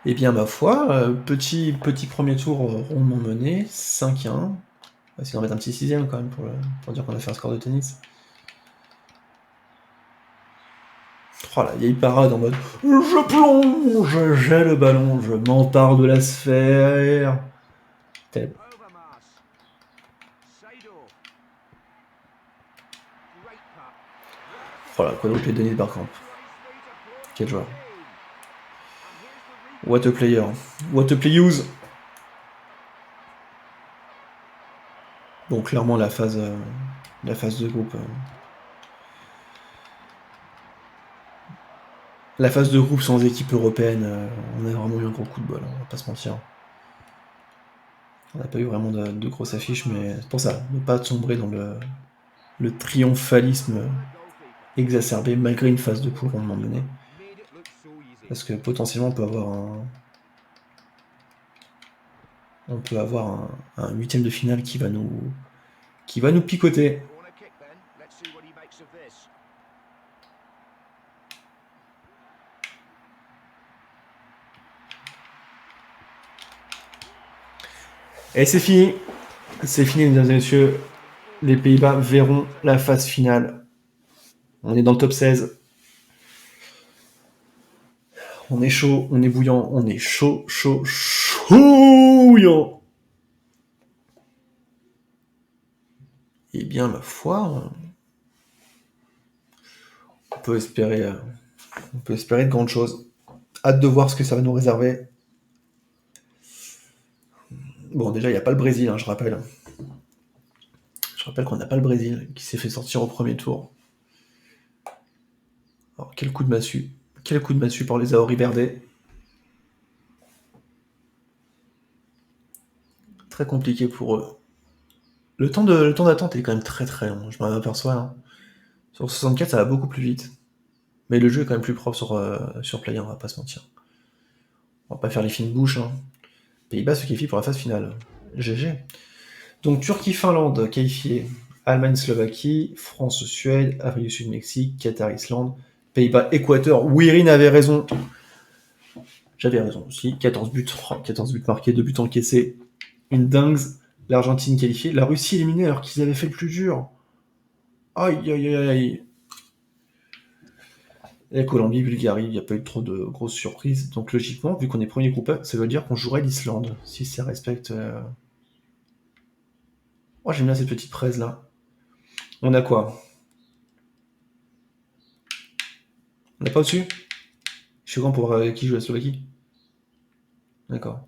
Eh bien, ma foi, petit premier tour rondement mené, 5-1. On va essayer d'en mettre un petit 6ème quand même pour dire qu'on a fait un score de tennis. Oh la vieille parade en mode je plonge, j'ai le ballon, je m'empare de la sphère. Terrible. Oh la quadruplé de Denis Bergkamp. Quel joueur. What a player. What a playuse. Bon, clairement, la phase de groupe. La phase de groupe sans équipe européenne, on a vraiment eu un gros coup de bol, on va pas se mentir. On n'a pas eu vraiment de grosses affiches, mais c'est pour ça, ne pas sombrer dans le triomphalisme exacerbé malgré une phase de poule rondement menée. Parce que potentiellement, on peut avoir un huitième de finale qui va nous picoter. Et c'est fini. C'est fini, mesdames et messieurs. Les Pays-Bas verront la phase finale. On est dans le top 16. On est chaud, on est bouillant, on est chaud bouillant. Eh bien, ma foi, on peut espérer de grandes choses. Hâte de voir ce que ça va nous réserver. Bon, déjà, il n'y a pas le Brésil, hein, je rappelle. Je rappelle qu'on n'a pas le Brésil qui s'est fait sortir au premier tour. Alors, quel coup de massue. Quel coup de massue pour les Aori Verde. Très compliqué pour eux. Le temps d'attente est quand même très très long, je m'en aperçois. Hein. Sur 64, ça va beaucoup plus vite. Mais le jeu est quand même plus propre sur Play 1, on va pas se mentir. On va pas faire les fines bouches. Hein. Pays-Bas se qualifie pour la phase finale. GG. Donc Turquie-Finlande qualifié. Allemagne-Slovaquie, France-Suède, Afrique du Sud-Mexique, Qatar-Islande, Pays-Bas-Équateur. Wirin avait raison. J'avais raison aussi. 14 buts. 14 buts marqués, 2 buts encaissés. Une dingue. L'Argentine qualifiée. La Russie éliminée alors qu'ils avaient fait le plus dur. Aïe, aïe, aïe, aïe. Et Colombie, Bulgarie, il n'y a pas eu trop de grosses surprises. Donc logiquement, vu qu'on est premier groupe A, ça veut dire qu'on jouerait l'Islande, si ça respecte... Oh, j'aime bien cette petite presse là. On a quoi? On n'a pas au-dessus? Je suis grand pour voir qui joue la Slovaquie. D'accord.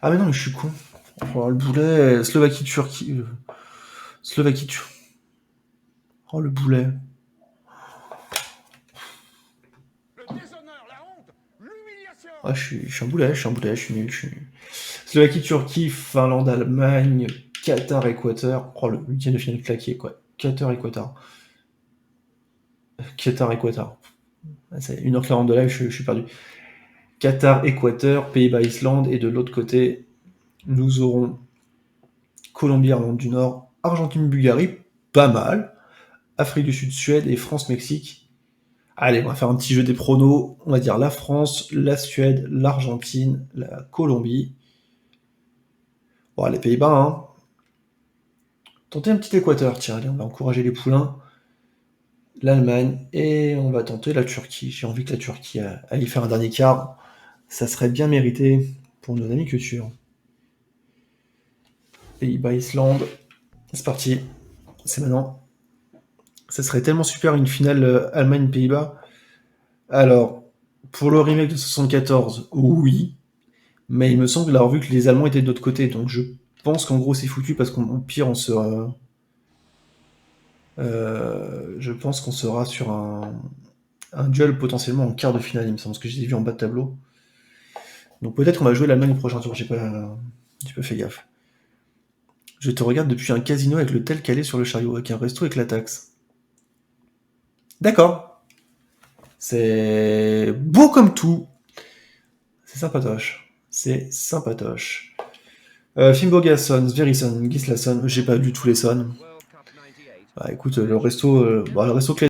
Ah mais non, mais je suis con. Oh, le boulet, Slovaquie, Turquie... Slovaquie, Turquie... Oh, le boulet. Ah, je suis un boulet, je suis nul. Slovaquie, Turquie, Finlande, Allemagne, Qatar, Équateur. Oh, le huitième de finale claqué, quoi. Qatar, Équateur. Qatar, Équateur. C'est 1h40 de live, je suis perdu. Qatar, Équateur, Pays-Bas, Islande, et de l'autre côté, nous aurons Colombie, Irlande du Nord, Argentine, Bulgarie, pas mal. Afrique du Sud, Suède et France, Mexique. Allez, on va faire un petit jeu des pronos. On va dire la France, la Suède, l'Argentine, la Colombie. Bon, les Pays-Bas, hein. Tentez un petit Équateur, tiens, allez, on va encourager les poulains. L'Allemagne, et on va tenter la Turquie. J'ai envie que la Turquie aille faire un dernier quart. Ça serait bien mérité pour nos amis culture. Pays-Bas, Islande. C'est parti. C'est maintenant. Ça serait tellement super une finale Allemagne-Pays-Bas. Alors, pour le remake de 74, oui. Mais il me semble l'avoir vu que les Allemands étaient de l'autre côté. Donc je pense qu'en gros c'est foutu parce qu'au pire on sera... je pense qu'on sera sur un duel potentiellement en quart de finale, il me semble, ce que j'ai vu en bas de tableau. Donc peut-être qu'on va jouer l'Allemagne au prochain tour, j'ai pas fait gaffe. Je te regarde depuis un casino avec le tel calé sur le chariot, avec un resto avec la taxe. D'accord. C'est beau comme tout. C'est sympatoche. C'est sympatoche. Finnbogason, Sverrisson, Gislason, j'ai pas lu tous les sons. Bah écoute, le resto clé